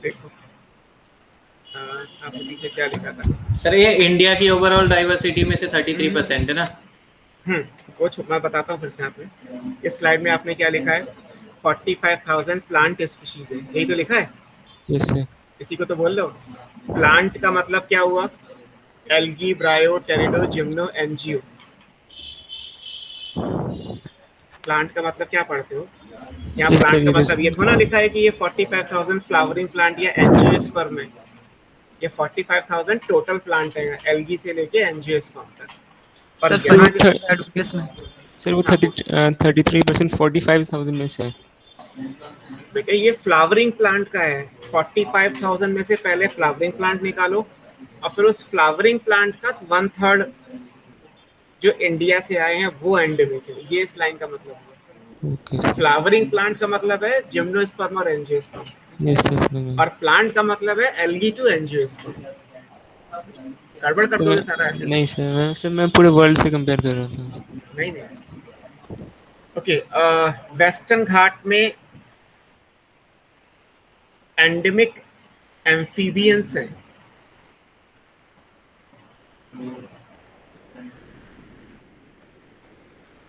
देखो आपने पीछे क्या लिखा था?
सर ये इंडिया की ओवरऑल डाइवर्सिटी में से 33% है ना?
वो मैं बताता हूँ फिर से। आपने इस स्लाइड में आपने क्या लिखा है? 45,000 प्लांट स्पीशीज है, यही तो लिखा है।
Yes sir.
इसी को तो बोल लो। प्लांट का मतलब क्या हुआ? Algae, ब्रायो, टेरिडो, gymno, angio. प्लांट का मतलब क्या पढ़ते हो? यहाँ प्लांट का मतलब ये थोड़ा लिखा है कि ये 45,000 फ्लावरिंग प्लांट या एंजियोस्पर्म है। ये 45,000 टोटल प्लांट है, एल्गी से लेके एंजियोस्पर्म तक। और
सर
यहाँ
सर
जो
एडवोकेट्स में
सर वो
हाँ
33% 45,000 में से है।
बेटे ये फ्लावरिंग प्लांट का है, 45,000 में से पहले फ्लावरिंग प्लांट निकालो और फिर उस फ्लावरिंग प्लांट का 1/3 जो इंडिया से आए हैं वो एंडेमिक है। ये इस लाइन का मतलब है।
Okay sir.
फ्लावरिंग प्लांट का मतलब है जिम्नोस्पर्म और एंजियोस्पर्म,
यस सर समझ गया।
और प्लांट का मतलब है एल्गी टू एंजियोस्पर्म। गड़बड़ कर
तो
दोगे सारा ऐसे तो।
नहीं सर मैं पूरे वर्ल्ड से कंपेयर कर रहा था।
नहीं नहीं ओके। वेस्टर्न घाट में एंडेमिक एम्फीबियंस हैं।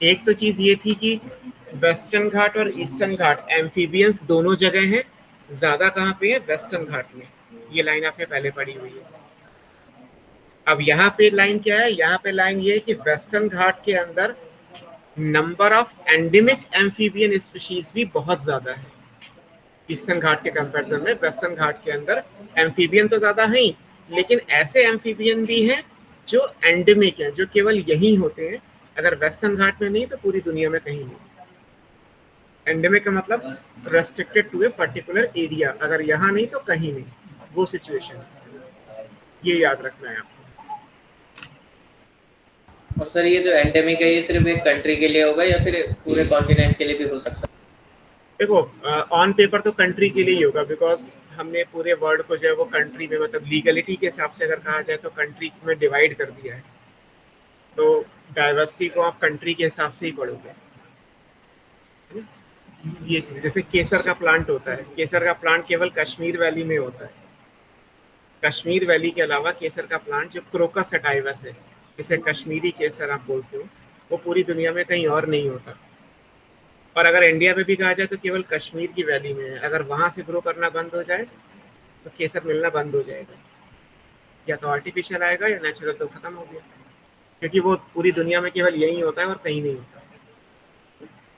एक तो चीज ये थी कि वेस्टर्न घाट और ईस्टर्न घाट एम्फीबियंस दोनों जगह हैं। ज्यादा कहाँ पे है? वेस्टर्न घाट में। ये लाइन आपने पहले पढ़ी हुई है। अब यहाँ पे लाइन क्या है? यहाँ पे लाइन ये है कि वेस्टर्न घाट के अंदर number of endemic amphibian species भी बहुत ज्यादा है। ईस्टर्न घाट के कंपैरिजन में वेस्टर्न घाट के अंदर एम्फीबियन तो ज्यादा है ही, लेकिन ऐसे एम्फीबियन भी हैं जो एंडेमिक हैं, जो केवल यहीं होते हैं। अगर वेस्टर्न घाट में नहीं तो पूरी दुनिया में कहीं नहीं। एंडेमिक का मतलब restricted to a particular area, अगर यहाँ नहीं तो कहीं नहीं, वो सिचुएशन है। ये याद रखना है आपको।
और सर ये जो एंडेमिक है ये सिर्फ एक कंट्री के लिए होगा या फिर पूरे कॉन्टिनेंट के लिए भी हो सकता है?
देखो ऑन पेपर तो कंट्री के लिए ही होगा, बिकॉज हमने पूरे वर्ल्ड को जो है वो कंट्री में, मतलब लीगलिटी के हिसाब से अगर कहा जाए तो कंट्री में डिवाइड कर दिया है। तो डाइवर्सिटी को आप कंट्री के हिसाब से ही पढ़ोगे। ये चीज जैसे केसर का प्लांट होता है, केसर का प्लांट केवल कश्मीर वैली में होता है। कश्मीर वैली के अलावा केसर का प्लांट जो क्रोकस सटाइवस है, जिसे कश्मीरी केसर आप बोलते हो, वो पूरी दुनिया में कहीं और नहीं होता। और अगर इंडिया में भी कहा जाए तो केवल कश्मीर की वैली में है। अगर वहां से ग्रो करना बंद हो जाए तो केसर मिलना बंद हो जाएगा, या तो आर्टिफिशियल आएगा या नेचुरल तो खत्म हो गया, क्योंकि वो पूरी दुनिया में केवल यही होता है और कहीं नहीं होता।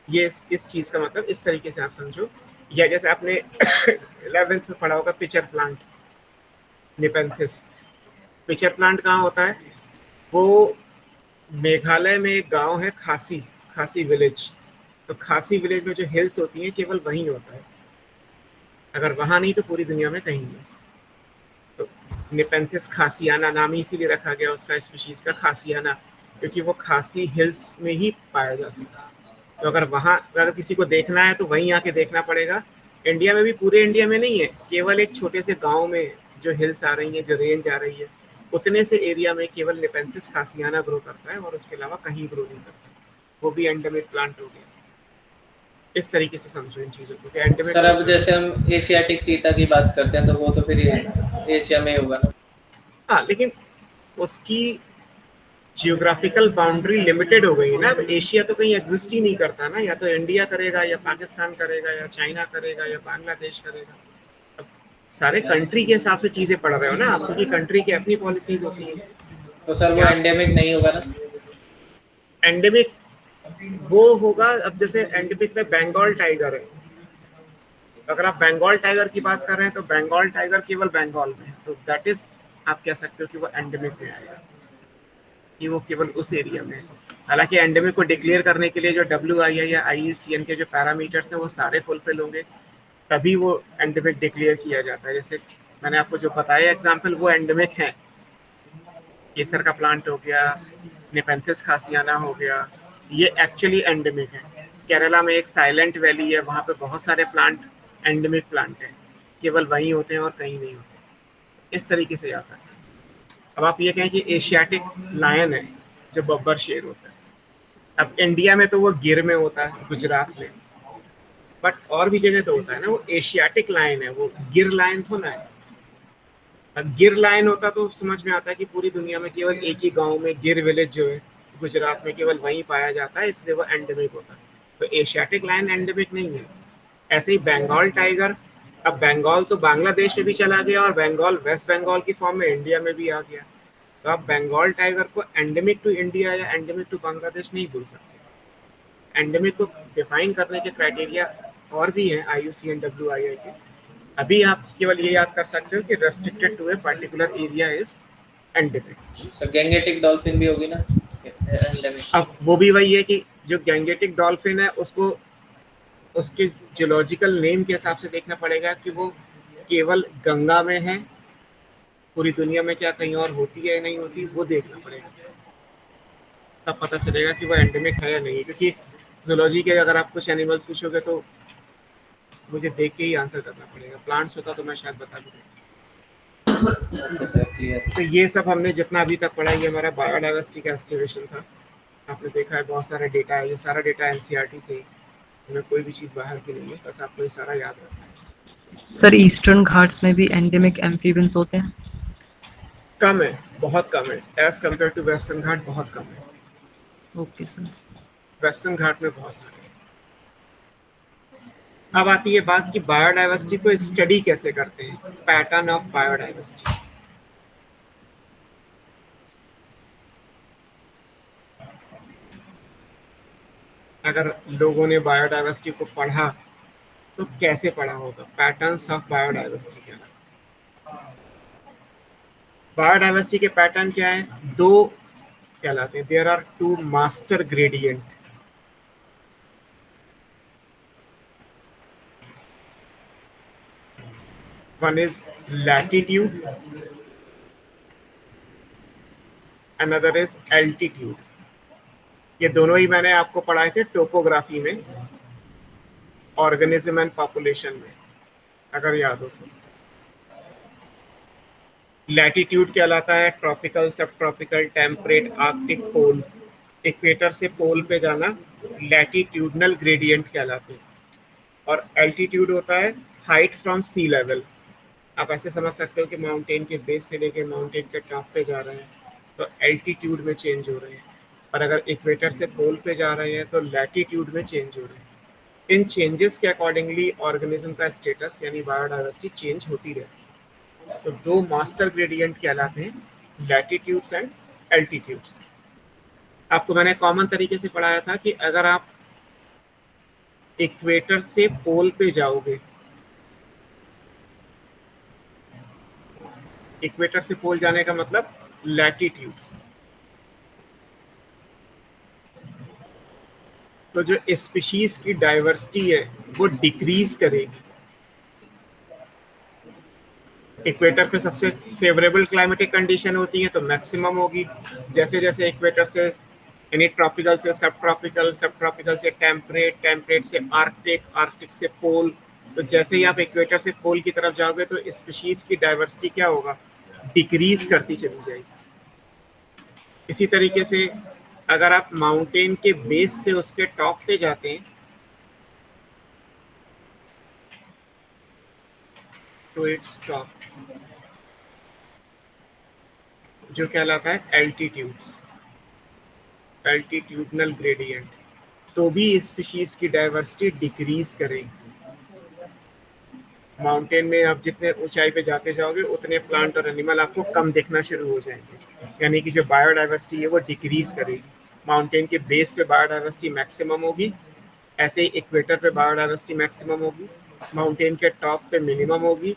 ये इस चीज का मतलब इस तरीके से आप समझो। या जैसे आपने 11th में पढ़ा होगा pitcher plant, nepenthes. Pitcher plant कहाँ होता है? वो मेघालय में एक गांव है खासी विलेज। तो खासी विलेज में जो हिल्स होती हैं केवल वहीं होता है, अगर वहां नहीं तो पूरी दुनिया में कहीं नहीं। तो निपेंथिस खासियाना नाम ही इसीलिए रखा गया उसका, स्पीशीज का खासियाना, क्योंकि वो खासी हिल्स में ही पाया जाता है। तो अगर किसी को देखना है तो वहीं आके देखना पड़ेगा। इंडिया में भी पूरे इंडिया में नहीं है, केवल एक छोटे से गांव में जो हिल्स आ रही है, जो रेंज आ रही है, उतने से एरिया में केवल निपेंथिस खासियाना ग्रो करता है और उसके अलावा कहीं ग्रो नहीं करता। वो भी एंडेमिक प्लांट हो गया। इस तरीके से समझो इन चीजों को कि एंडेमिक।
सर अब जैसे हम एशियाटिक चीता की बात करते हैं तो वो तो फिर एशिया में ही होगा ना?
हाँ, लेकिन उसकी जियोग्राफिकल बाउंड्री लिमिटेड हो गई है ना। अब एशिया तो कहीं एग्जिस्ट ही नहीं करता ना, या तो इंडिया करेगा या पाकिस्तान करेगा या चाइना करेगा या बांग्लादेश करेगा। अब सारे कंट्री के हिसाब से चीजें पढ़ रहे हो ना आप, क्योंकि कंट्री की अपनी पॉलिसीज होती है।
तो सर वो एंडेमिक नहीं होगा ना?
एंडेमिक वो होगा, अब जैसे एंडेमिक में बंगाल टाइगर है। अगर आप बंगाल टाइगर की बात कर रहे हैं तो बंगाल टाइगर केवल बंगाल में, तो दैट इज आप कह सकते हो कि वो एंडेमिक में आएगा, कि वो केवल उस एरिया में। हालांकि एंडेमिक को डिक्लेयर करने के लिए जो WIA या IUCN के जो पैरामीटर्स हैं वो सारे फुलफिल होंगे, तभी वो एंडेमिक डिक्लेयर किया जाता है। जैसे मैंने आपको जो बताया एग्जाम्पल, वो एंडेमिक है। केसर का प्लांट हो गया, निपेंथिस खासियाना हो गया, ये एक्चुअली एंडेमिक है। केरला में एक साइलेंट वैली है, वहाँ पे बहुत सारे प्लांट एंडेमिक प्लांट हैं, केवल वहीं होते हैं और कहीं नहीं होते। इस तरीके से आता है। अब आप ये कहें कि एशियाटिक लायन है जो बब्बर शेर होता है, अब इंडिया में तो वो गिर में होता है, गुजरात में, बट और भी जगह तो होता है ना। वो एशियाटिक लायन है, वो गिर लायन तो ना है। अब गिर लायन होता तो समझ में आता है कि पूरी दुनिया में केवल एक ही गांव में गिर विलेज जो है गुजरात में केवल वहीं पाया जाता है, इसलिए वो एंडेमिक होता है। तो एशियाटिक लायन एंडेमिक नहीं है। ऐसे ही बंगाल टाइगर, अब बंगाल तो बांग्लादेश में भी चला गया और बंगाल वेस्ट बंगाल की फॉर्म में इंडिया में भी आ गया। तो आप बंगाल टाइगर को एंडेमिक टू इंडिया या एंडेमिक टू बांग्लादेश नहीं बोल सकते। एंडेमिक को डिफाइन करने के क्राइटेरिया और भी हैं IUCN WIA के। अभी आप केवल ये याद कर सकते हो कि restricted to a particular area is endemic.
Sir Gangetic dolphin भी होगी ना? एंडेमिक।
अब वो भी वही है कि जो गैंगेटिक डॉल्फिन है उसको उसके जियोलॉजिकल नेम के हिसाब से देखना पड़ेगा कि वो केवल गंगा में है, पूरी दुनिया में क्या कहीं और होती है या नहीं होती, वो देखना पड़ेगा, तब पता चलेगा कि वो एंडेमिक है या नहीं। क्योंकि जूलॉजी के अगर आप कुछ एनिमल्स पूछोगे तो मुझे देख के ही आंसर करना पड़ेगा, प्लांट्स होता तो मैं शायद बता भी देता।
Okay sir, clear.
तो ये सब हमने जितना अभी तक पढ़ा, ये हमारा बायोडाइवर्सिटी का एस्टिमेशन था। आपने देखा है बहुत सारा डेटा है, ये सारा डेटा एनसीईआरटी से ही, हमें कोई भी चीज़ बाहर की नहीं है, बस आपको ये सारा याद रखना है।
सर ईस्टर्न घाट्स में भी एंडेमिक एम्फीबियंस होते हैं?
कम है, बहुत कम है, एज कम्पेयर टू वेस्टर्न घाट बहुत कम है।
Okay sir.
वेस्टर्न घाट में बहुत सारे हैं। अब आती है बात कि बायोडाइवर्सिटी को स्टडी कैसे करते हैं, पैटर्न ऑफ बायोडाइवर्सिटी। अगर लोगों ने बायोडाइवर्सिटी को पढ़ा तो कैसे पढ़ा होगा, पैटर्न्स ऑफ बायोडाइवर्सिटी क्या है। बायोडाइवर्सिटी के पैटर्न क्या है, दो कहलाते हैं, there are two master gradient. One is latitude, another is altitude. ये दोनों ही मैंने आपको पढ़ाए थे टोपोग्राफी में, ऑर्गेनिज्म एंड पॉपुलेशन में, अगर याद हो तो। लैटिट्यूड कहलाता है ट्रॉपिकल, सब ट्रॉपिकल, टेम्परेट, आर्कटिक, पोल। इक्वेटर से पोल पे जाना लैटिट्यूडनल ग्रेडियंट कहलाते हैं। और एल्टीट्यूड होता है हाइट फ्रॉम सी लेवल। आप ऐसे समझ सकते हो कि माउंटेन के बेस से लेके माउंटेन के टॉप पे जा रहे हैं तो एल्टीट्यूड में चेंज हो रहे हैं, और अगर इक्वेटर से पोल पे जा रहे हैं तो लैटिट्यूड में चेंज हो रहे हैं। इन चेंजेस के अकॉर्डिंगली ऑर्गेनिज्म का स्टेटस यानी बायोडाइवर्सिटी चेंज होती रहती है। तो दो मास्टर ग्रेडियंट कहलाते हैं, लैटिट्यूड्स एंड एल्टीट्यूड्स। आपको मैंने कॉमन तरीके से पढ़ाया था कि अगर आप इक्वेटर से पोल पे जाओगे, इक्वेटर से पोल जाने का मतलब लैटिट्यूड, तो जो स्पीशीज की डाइवर्सिटी है वो डिक्रीज करेगी। इक्वेटर पे सबसे फेवरेबल क्लाइमेटिक कंडीशन होती है तो मैक्सिमम होगी। जैसे जैसे इक्वेटर से यानी ट्रॉपिकल से सब ट्रॉपिकल, सब ट्रॉपिकल से टेम्परेट, टेम्परेट से आर्कटिक, आर्कटिक से पोल, तो जैसे ही आप इक्वेटर से पोल की तरफ जाओगे तो स्पीशीज की डाइवर्सिटी क्या होगा, डिक्रीज करती चली जाएगी। इसी तरीके से अगर आप माउंटेन के बेस से उसके टॉप पे जाते हैं तो इट्स टॉप, जो कहलाता है एल्टीट्यूड्स, एल्टीट्यूडनल ग्रेडियंट, तो भी स्पीशीज की डाइवर्सिटी डिक्रीज करेगी। माउंटेन में आप जितने ऊंचाई पे जाते जाओगे उतने प्लांट और एनिमल आपको कम दिखना शुरू हो जाएंगे, यानी कि जो बायोडाइवर्सिटी है वो डिक्रीज करेगी। माउंटेन के बेस पे बायोडाइवर्सिटी मैक्सिमम होगी, ऐसे ही इक्वेटर पे बायोडाइवर्सिटी मैक्सिमम होगी, माउंटेन के टॉप पे मिनिमम होगी,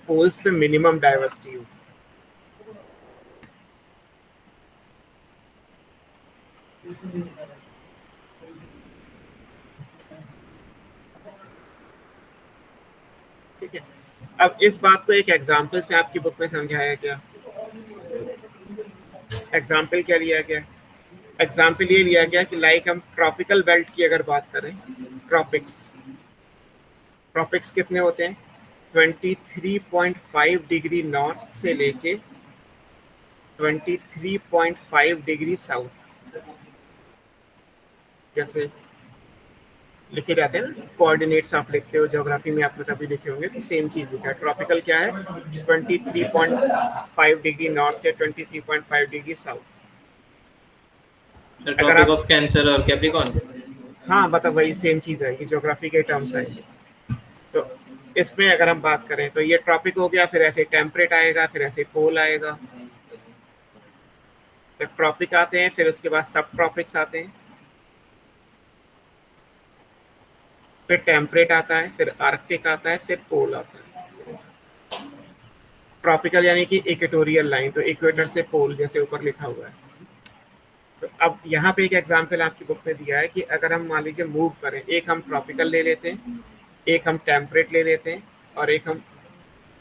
पोल्स पे मिनिमम डाइवर्सिटी होगी। ठीक है, अब इस बात को एक एग्जाम्पल से आपकी बुक में समझाया गया। एग्जाम्पल क्या लिया गया, एग्जाम्पल ये लिया गया कि लाइक हम ट्रॉपिकल बेल्ट की अगर बात करें, ट्रॉपिक्स, ट्रॉपिक्स कितने होते हैं, 23.5 डिग्री नॉर्थ से लेके 23.5 डिग्री साउथ, जैसे लिखे जाते हैं ना कोऑर्डिनेट्स, आप लिखते हो ज्योग्राफी में, आपने कभी लिखे होंगे, तो सेम चीज लिखा है। ट्रॉपिकल क्या है, 23.5 डिग्री नॉर्थ से 23.5 degree south.
Tropic of Cancer और कैप्रिकॉर्न,
हाँ मतलब वही सेम चीज है कि ज्योग्राफी के टर्म्स आएंगे। तो इसमें अगर हम बात करें तो ये ट्रॉपिक हो गया, फिर ऐसे टेम्परेट आएगा, फिर ऐसे पोल आएगा, फिर ट्रॉपिक आते हैं, फिर उसके बाद सब ट्रॉपिक्स आते हैं, फिर टेम्परेट आता है, फिर आर्कटिक आता है, फिर पोल आता है। ट्रॉपिकल यानी कि इक्वेटोरियल लाइन, तो इक्वेटर से पोल जैसे ऊपर लिखा हुआ है। तो अब यहाँ पे एक एग्जांपल आपकी बुक में दिया है कि अगर हम मान लीजिए मूव करें, एक हम ट्रॉपिकल ले लेते हैं, एक हम टेम्परेट ले लेते हैं और एक हम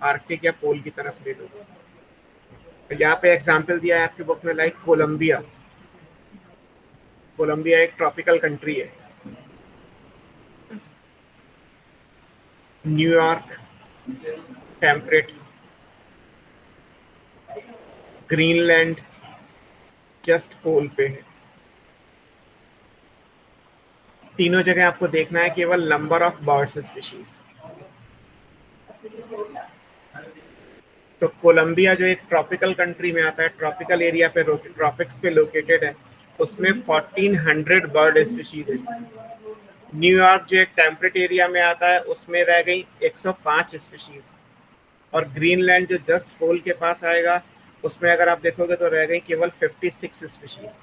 आर्कटिक या पोल की तरफ ले लेते हैं। तो यहाँ पे एग्जांपल दिया है आपकी बुक में, लाइक कोलंबिया। कोलंबिया एक ट्रॉपिकल कंट्री है। न्यूयॉर्क टेम्परेट, ग्रीनलैंड जस्ट पोल पे है। तीनों जगह आपको देखना है केवल नंबर ऑफ बर्ड्स स्पीशीज। तो कोलंबिया जो एक ट्रॉपिकल कंट्री में आता है, ट्रॉपिकल एरिया पे, ट्रॉपिक्स पे लोकेटेड है, उसमें 1400 बर्ड स्पीशीज है। न्यूयॉर्क जो एक टेम्परेट एरिया में आता है, उसमें रह गई 105 स्पीशीज। और ग्रीनलैंड जो जस्ट पोल के पास आएगा, उसमें अगर आप देखोगे तो रह गई केवल 56 स्पीशीज।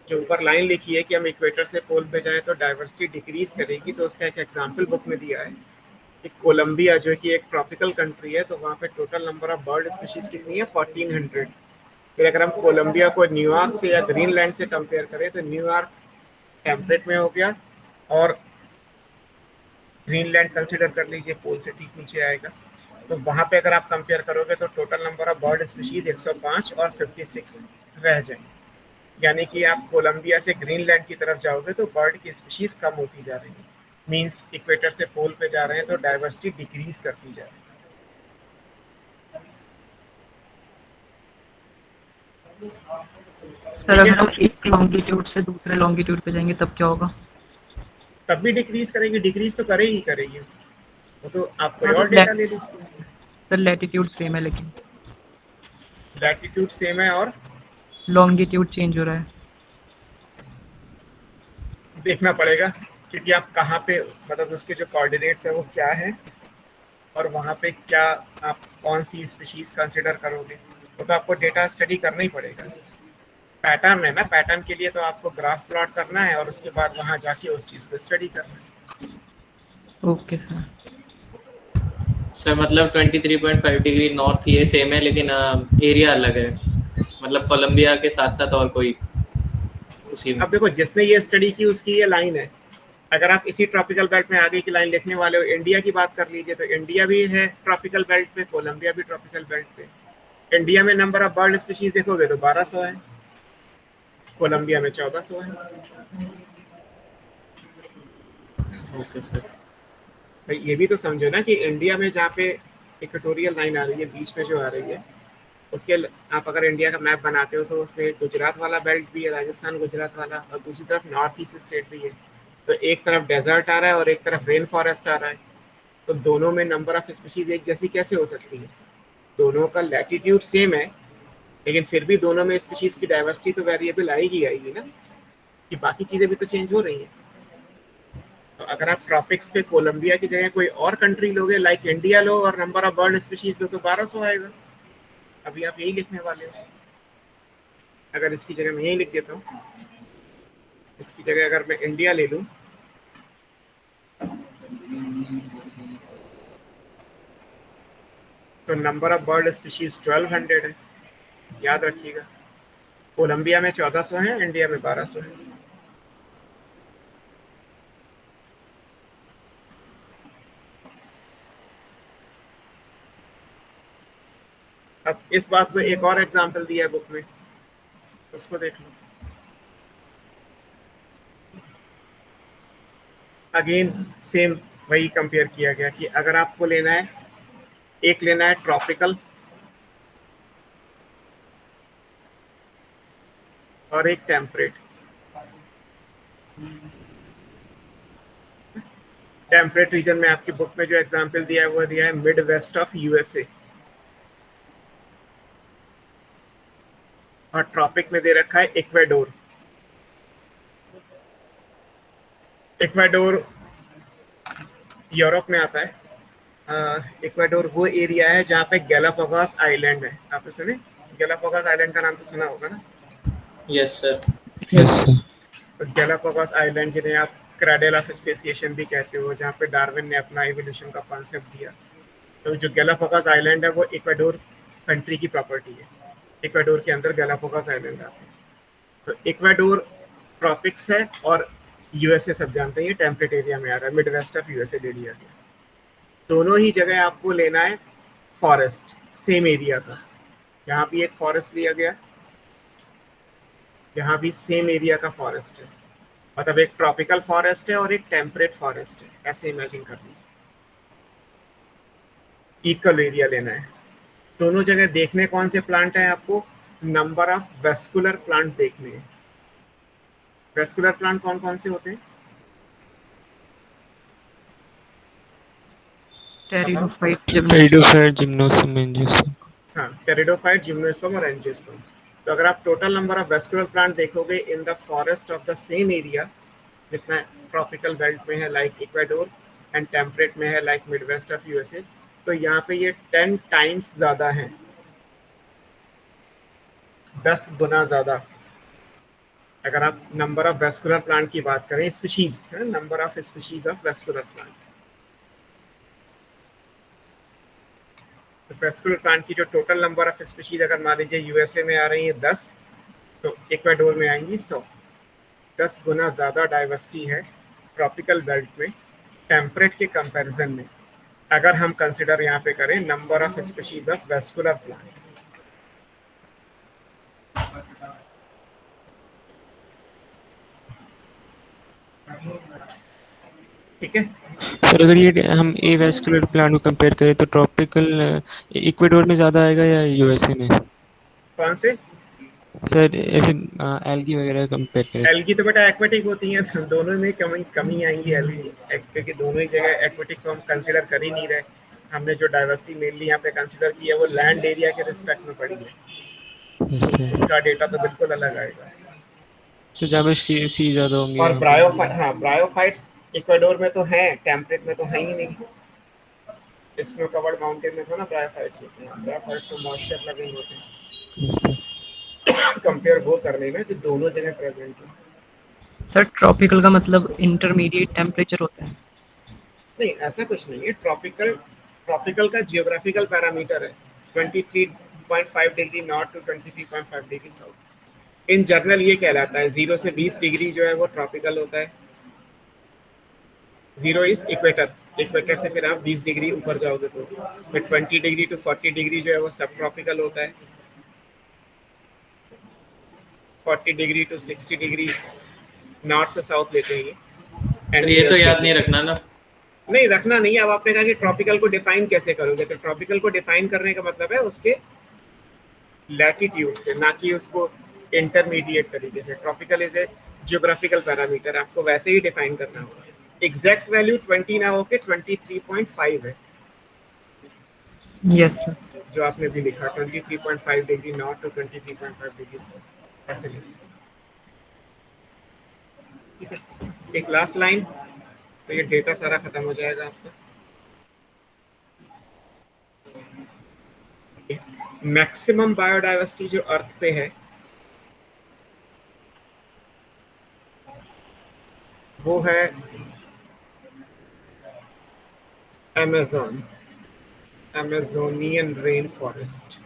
जो ऊपर लाइन लिखी है कि हम इक्वेटर से पोल पे जाएं तो डाइवर्सिटी डिक्रीज करेगी, तो उसका एक एग्जांपल बुक में दिया है कि कोलंबिया जो कि एक ट्रॉपिकल कंट्री है, तो वहाँ पे total number of bird species कितनी है, 1400। फिर अगर हम कोलंबिया को न्यूयॉर्क से या ग्रीनलैंड से कंपेयर करें तो न्यूयॉर्क टेम्परेट में हो गया और ग्रीनलैंड कंसिडर कर लीजिए, पोल से ठीक नीचे आएगा। तो वहाँ पे अगर आप कंपेयर करोगे तो total number of bird species 105 और 56 रह जाएंगे। यानी कि आप कोलंबिया से ग्रीनलैंड की तरफ जाओगे तो बर्ड की स्पीशीज कम होती जा रही है, मींस इक्वेटर से पोल पे जा रहे हैं तो डाइवर्सिटी डिक्रीज करती जा रही है।
सर अगर हम एक लॉन्गिट्यूड से दूसरे लॉन्गिट्यूड पे जाएंगे तब क्या होगा?
तब भी डिक्रीज करेगी, डिक्रीज तो करेगी करेगी, वो तो आप कोई और डेटा ले लीजिए।
सर लैटिट्यूड सेम है लेकिन
लैटिट्यूड सेम है और
लॉन्गिट्यूड चेंज हो रहा है।
देखना पड़ेगा क्योंकि आप कहाँ पे, मतलब उसके जो कोऑर्डिनेट्स है वो क्या है और वहाँ पे क्या आप कौन सी स्पीशीज कंसिडर करोगे, वो तो आपको डेटा स्टडी करना ही पड़ेगा। पैटर्न है ना, पैटर्न के लिए तो आपको ग्राफ प्लॉट करना है और उसके बाद वहाँ जाके उस चीज़ को स्टडी करना है।
Okay sir.
सर मतलब 23.5 डिग्री नॉर्थ ये सेम है लेकिन एरिया अलग है, मतलब कोलंबिया के साथ साथ और कोई उसी में।
अब देखो जिसने ये स्टडी की उसकी ये लाइन है। अगर आप इसी ट्रॉपिकल बेल्ट में आगे की लाइन लिखने वाले हो, इंडिया की बात कर लीजिए तो इंडिया भी है ट्रॉपिकल बेल्ट पे, कोलंबिया भी ट्रॉपिकल बेल्ट पे। इंडिया में नंबर ऑफ बर्ड स्पीशीज देखोगे तो 1200 है, कोलंबिया में 1400 है।
Okay sir.
तो ये भी तो समझो ना कि इंडिया में जहाँ पे इक्वेटोरियल लाइन आ रही है बीच में जो आ रही है, उसके आप अगर इंडिया का मैप बनाते हो तो उसमें गुजरात वाला बेल्ट भी है, राजस्थान गुजरात वाला, और दूसरी तरफ नॉर्थ ईस्ट स्टेट भी है। तो एक तरफ डेजर्ट आ रहा है और एक तरफ रेन फॉरेस्ट आ रहा है, तो दोनों में नंबर ऑफ स्पीशीज एक जैसी कैसे हो सकती है? दोनों का लैटिट्यूड सेम है लेकिन फिर भी दोनों में स्पीशीज की डाइवर्सिटी तो वेरिएबल आएगी ना, कि बाकी चीज़ें भी तो चेंज हो रही हैं। तो अगर आप ट्रॉपिक्स पे कोलंबिया की जगह कोई और कंट्री लोगे, लाइक इंडिया लो, और नंबर ऑफ बर्ड स्पीशीज लो तो 1200 आएगा। अभी आप यही लिखने वाले हो। अगर इसकी जगह मैं यही लिख देता हूँ, इसकी जगह अगर मैं इंडिया ले लूँ तो नंबर ऑफ बर्ड स्पीशीज 1200 है, याद रखिएगा। कोलंबिया में 1400 है, इंडिया में 1200 है। अब इस बात को एक और एग्जांपल दिया है बुक में, उसको देख लो। अगेन सेम वही कंपेयर किया गया कि अगर आपको लेना है, एक लेना है ट्रॉपिकल और एक टेम्परेट। टेम्परेट रीजन में आपकी बुक में जो एग्जांपल दिया है वो दिया है मिड वेस्ट ऑफ यूएसए, और ट्रॉपिक में दे रखा है इक्वाडोर। इक्वाडोर यूरोप में आता है। इक्वाडोर वो एरिया है जहाँ पे गैलापागोस आइलैंड है। आपने सुने गैलापागोस आइलैंड का नाम तो सुना होगा ना?
Yes sir.
तो गैलापागोस आइलैंड जिन्हें आप क्रेडल ऑफ स्पेसिएशन भी कहते हो, जहाँ पे डार्विन ने अपना इवोल्यूशन का कॉन्सेप्ट दिया, तो जो गैलापागोस आइलैंड है वो इक्वाडोर कंट्री की प्रॉपर्टी है। इक्वाडोर के अंदर गैलापागोस आइलैंड आते हैं। तो इक्वाडोर ट्रॉपिक्स है और यूएसए सब जानते हैं टेम्परेट एरिया में आ रहा है, मिड वेस्ट ऑफ यूएसए ले लिया गया। दोनों ही जगह आपको लेना है फॉरेस्ट सेम एरिया का। यहाँ भी एक फॉरेस्ट लिया गया, यहाँ भी सेम एरिया का फॉरेस्ट है, मतलब एक ट्रॉपिकल फॉरेस्ट है और एक टेम्परेट फॉरेस्ट है, ऐसे इमेजिन कर लीजिए। इक्वल एरिया लेना है। दोनों जगह देखने कौन से प्लांट है आपको, नंबर ऑफ वेस्कुलर प्लांट देखने हैं। वेस्कुलर प्लांट कौन कौन से होते हैं?
Pteridophyte,
pteridophyte, gymnosperm, angiosperm.
हाँ, टेरिडोफाइट, जिम्नोस्पर्म और एंजियोस्पर्म। तो अगर आप total number of vascular plant देखोगे in the forest of the same area, जितना ट्रॉपिकल बेल्ट में है लाइक इक्वाडोर एंड टेम्परेट में है like mid west of USA, तो यहाँ पे ये 10 टाइम्स ज़्यादा है, 10 गुना ज़्यादा। अगर आप नंबर ऑफ वेस्कुलर प्लांट की बात करें, species, number of species of vascular plant, तो वेस्कुलर प्लांट की जो टोटल नंबर ऑफ स्पीशीज अगर मान लीजिए यूएसए में आ रही है 10, तो इक्वाडोर में आएंगी 100। 10 गुना ज़्यादा डाइवर्सिटी है ट्रॉपिकल बेल्ट में टेम्परेट के कंपैरिजन में, अगर हम कंसिडर यहाँ पे करें number of species of vascular plant. ठीक है
सर, अगर ये हम ए वेस्कुलर प्लांट को कंपेयर करें तो ट्रॉपिकल इक्वाडोर में ज़्यादा आएगा या यूएसए में?
कौन से?
सर ऐसे एल्गी वगैरह कंपेयर करें।
एल्गी तो बेटा एक्वेटिक होती हैं, तो दोनों में कमी आएंगी एल्गी, क्योंकि दोनों ही जगह एक्वेटिक को हम कंसिडर कर ही नहीं रहे। हमने जो डाइवर्सिटी मेनली यहाँ पे कंसिडर की है वो लैंड एरिया के रिस्पेक्ट में पड़ी है, उसका डेटा तो बिल्कुल अलग आएगा।
तो जहाँ पे सी ज़्यादा होंगे।
और ब्रायोफाइट्स इक्वाडोर में तो हैं, टेम्परेट में तो है ही नहीं। स्नो कवर्ड माउंटेन में तो ना ब्रायोफाइट्स होते हैं, ब्रायोफाइट्स तो मॉइस्चर लविंग होते हैं। कंपेयर वो कर लेना जो दोनों जगह प्रेजेंट है।
सर ट्रॉपिकल का मतलब इंटरमीडिएट टेम्परेचर होता है?
नहीं, ऐसा कुछ नहीं है। ट्रॉपिकल का जियोग्राफिकल पैरामीटर है 23.5 degree north to 23.5 degree south. In general ये कहलाता है 0 से 20 डिग्री जो है वो ट्रॉपिकल होता है। 0 इज इक्वेटर, इक्वेटर से फिर आप 20 डिग्री ऊपर जाओगे तो फिर 20 डिग्री टू 40 डिग्री जो है वो सब ट्रॉपिकल होता है। 40 डिग्री टू 60 डिग्री नॉर्थ से साउथ लेते हैं
सर ये तो याद नहीं रखना ना?
नहीं रखना नहीं। अब आपने कहा कि ट्रॉपिकल को डिफाइन कैसे करोगे, तो ट्रॉपिकल को डिफाइन करने का मतलब है उसके लैटिट्यूड से, ना कि उसको इंटरमीडिएट तरीके से। Tropical is a geographical parameter, आपको वैसे ही डिफाइन करना होगा। एग्जैक्ट वैल्यू 20 ना होके 23.5 है।
Yes sir.
जो आपने भी लिखा 23.5 degree north to 23.5 degree south, ऐसे लिखा। ठीक है, एक लास्ट लाइन, तो ये डेटा सारा खत्म हो जाएगा आपका। मैक्सिमम बायोडाइवर्सिटी जो अर्थ पे है वो है Amazonian rain forest.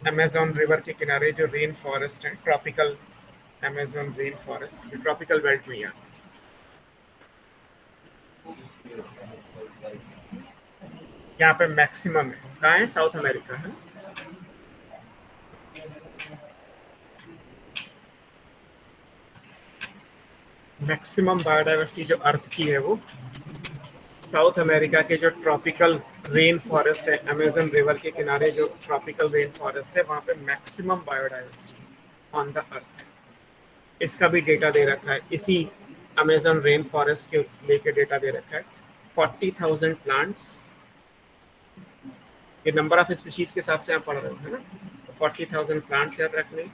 Amazon river के किनारे जो रेन फॉरेस्ट है, ट्रॉपिकल अमेज़न रेन फॉरेस्ट, जो ट्रॉपिकल बेल्ट में है। यहाँ पे मैक्सिमम है, कहाँ है? साउथ अमेरिका है। मैक्सिमम बायोडाइवर्सिटी जो अर्थ की है वो साउथ अमेरिका के जो ट्रॉपिकल रेन फॉरेस्ट है, अमेज़न रिवर के किनारे जो ट्रॉपिकल रेन फॉरेस्ट है, वहाँ पे maximum biodiversity on the earth. इसका भी डेटा दे रखा है, इसी अमेज़न रेन फॉरेस्ट के लेके डेटा दे रखा है। 40,000 प्लांट्स, ये नंबर ऑफ स्पीशीज के हिसाब से आप पढ़ रहे हो, है ना? 40,000 प्लांट्स याद रखने,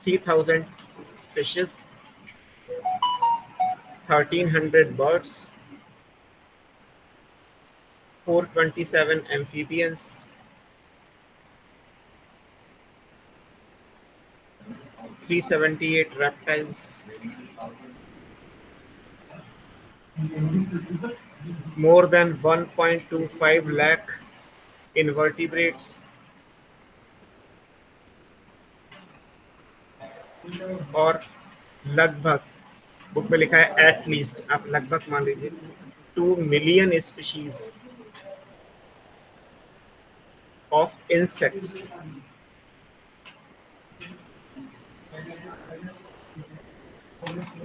3,000 fishes, 1,300 birds, 427 amphibians, 378 reptiles, more than 1.25 lakh invertebrates और लगभग, बुक में लिखा है एट लीस्ट, आप लगभग मान लीजिए 2 मिलियन स्पीशीज ऑफ इंसेक्ट्स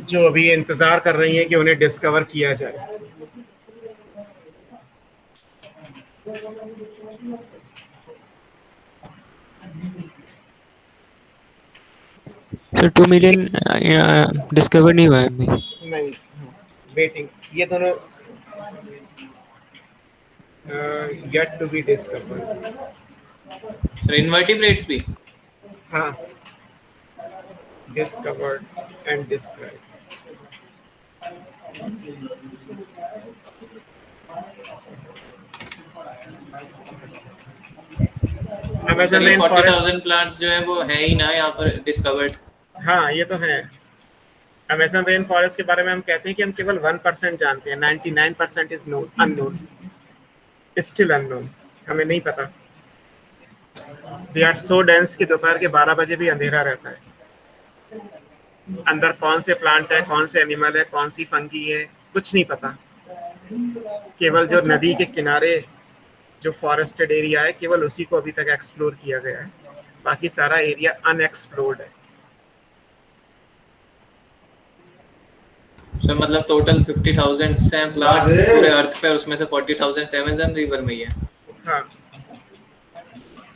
जो अभी इंतजार कर रही हैं कि उन्हें डिस्कवर किया जाए।
सर 2 मिलियन डिस्कवर नहीं हुआ है अभी।
नहीं, वेटिंग, ये दोनों yet to be discovered.
Sir invertebrates भी?
हाँ, discovered and describe. Amazon rain forest
40,000 plants जो है वो है ही ना यहाँ पर डिस्कवर्ड।
हाँ, ये तो है। अमेज़न रेन फॉरेस्ट के बारे में हम कहते हैं कि हम केवल 1% जानते हैं, 99% is known, unknown, still unknown, हमें नहीं पता। दे आर सो डेंस कि दोपहर के 12 बजे भी अंधेरा रहता है। अंदर कौन से प्लांट है, कौन से एनिमल है, कौन सी फंगी है, कुछ नहीं पता। केवल जो नदी के किनारे जो फॉरेस्टेड एरिया है, केवल उसी को अभी तक एक्सप्लोर किया गया है, बाकी सारा एरिया अनएक्सप्लोर्ड है।
सर मतलब टोटल 50,000 हैं प्लांट्स पूरे अर्थ पे, और उसमें से 40,000 अमेज़न रिवर में ही है।
हाँ,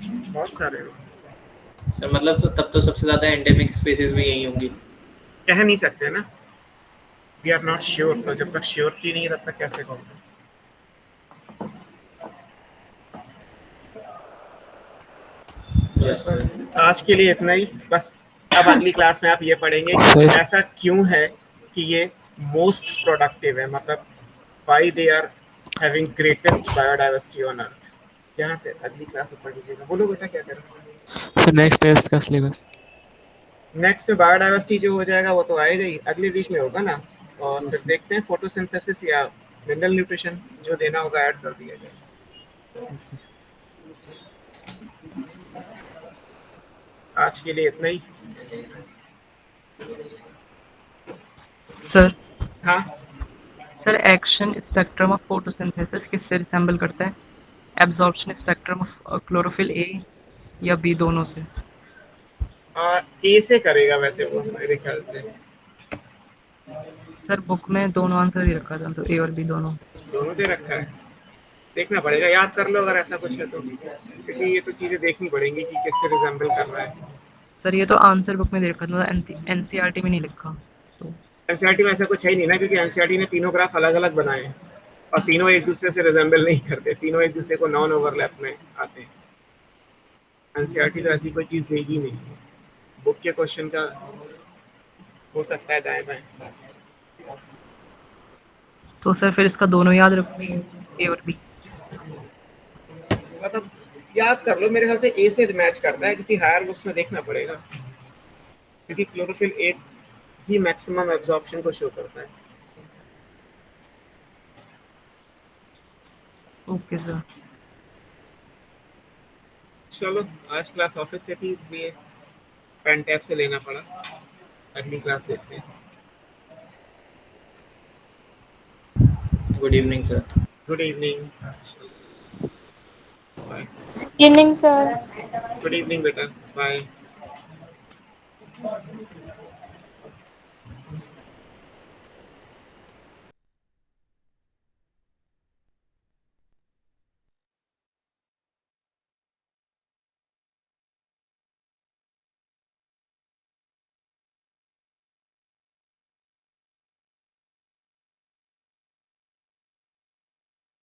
बहुत सारे लोग।
सर मतलब तो तब तो सबसे ज्यादा एंडेमिक स्पीसीज भी यही होंगी।
कह नहीं सकते ना, वी आर नॉट श्योर, तो जब तक श्योरिटी नहीं है तब तक कैसे कहोगे।
Yes sir.
आज के लिए इतना ही बस। अब अगली क्लास में आप ये पढ़ेंगे कि ऐसा क्यों है कि ये मोस्ट प्रोडक्टिव है, मतलब why they are having greatest biodiversity on earth. यहाँ से अगली क्लास में पढ़ लीजिएगा। बोलो बेटा क्या करें।
सर नेक्स्ट है इसका सिलेबस।
नेक्स्ट में बायोडाइवर्सिटी जो हो जाएगा वो तो आएगा ही, अगले वीक में होगा ना, और फिर देखते हैं फोटोसिंथेसिस या मिनरल न्यूट्रिशन जो देना होगा ऐड कर दिया जाएगा। आज के लिए इतना ही।
सर
हाँ,
sir action spectrum of photosynthesis किससे रिसेंबल करता है? Absorption spectrum of chlorophyll A या बी, दोनों से?
ए से करेगा वैसे वो मेरे ख्याल से।
सर बुक में दोनों आंसर ही रखा था, तो ए और बी दोनों
दे रखा है, देखना पड़ेगा, याद कर लो अगर ऐसा कुछ है तो, क्योंकि ये तो चीजें देखनी पड़ेंगी कि किससे रिजेंबल कर रहा है।
सर ये तो आंसर बुक में दे रखा था, एनसीईआरटी में नहीं लिखा। तो
एनसीईआरटी में ऐसा कुछ है ही नहीं ना, क्योंकि एनसीईआरटी ने तीनों ग्राफ अलग अलग बनाए हैं और तीनों एक दूसरे से रिजेंबल नहीं करते, तीनों एक दूसरे को नॉन ओवरलैप में आते हैं। एनसीईआरटी तो ऐसी कोई चीज देगी नहीं। बुक के क्वेश्चन का हो सकता है दाएं बाएं।
तो सर फिर इसका दोनों याद रखो, ए और बी।
मतलब याद कर लो, मेरे ख्याल से ए से मैच करता है, किसी हायर बुक्स में देखना पड़ेगा, क्योंकि chlorophyll A he maximum absorption को शो करता है।
Okay sir.
चलो, आज क्लास ऑफिस से थी इसलिए पेन टैब से लेना पड़ा। अगली क्लास देखते हैं।
Good evening sir.
Good evening. Bye.
Evening sir.
Good evening बेटा, बाय।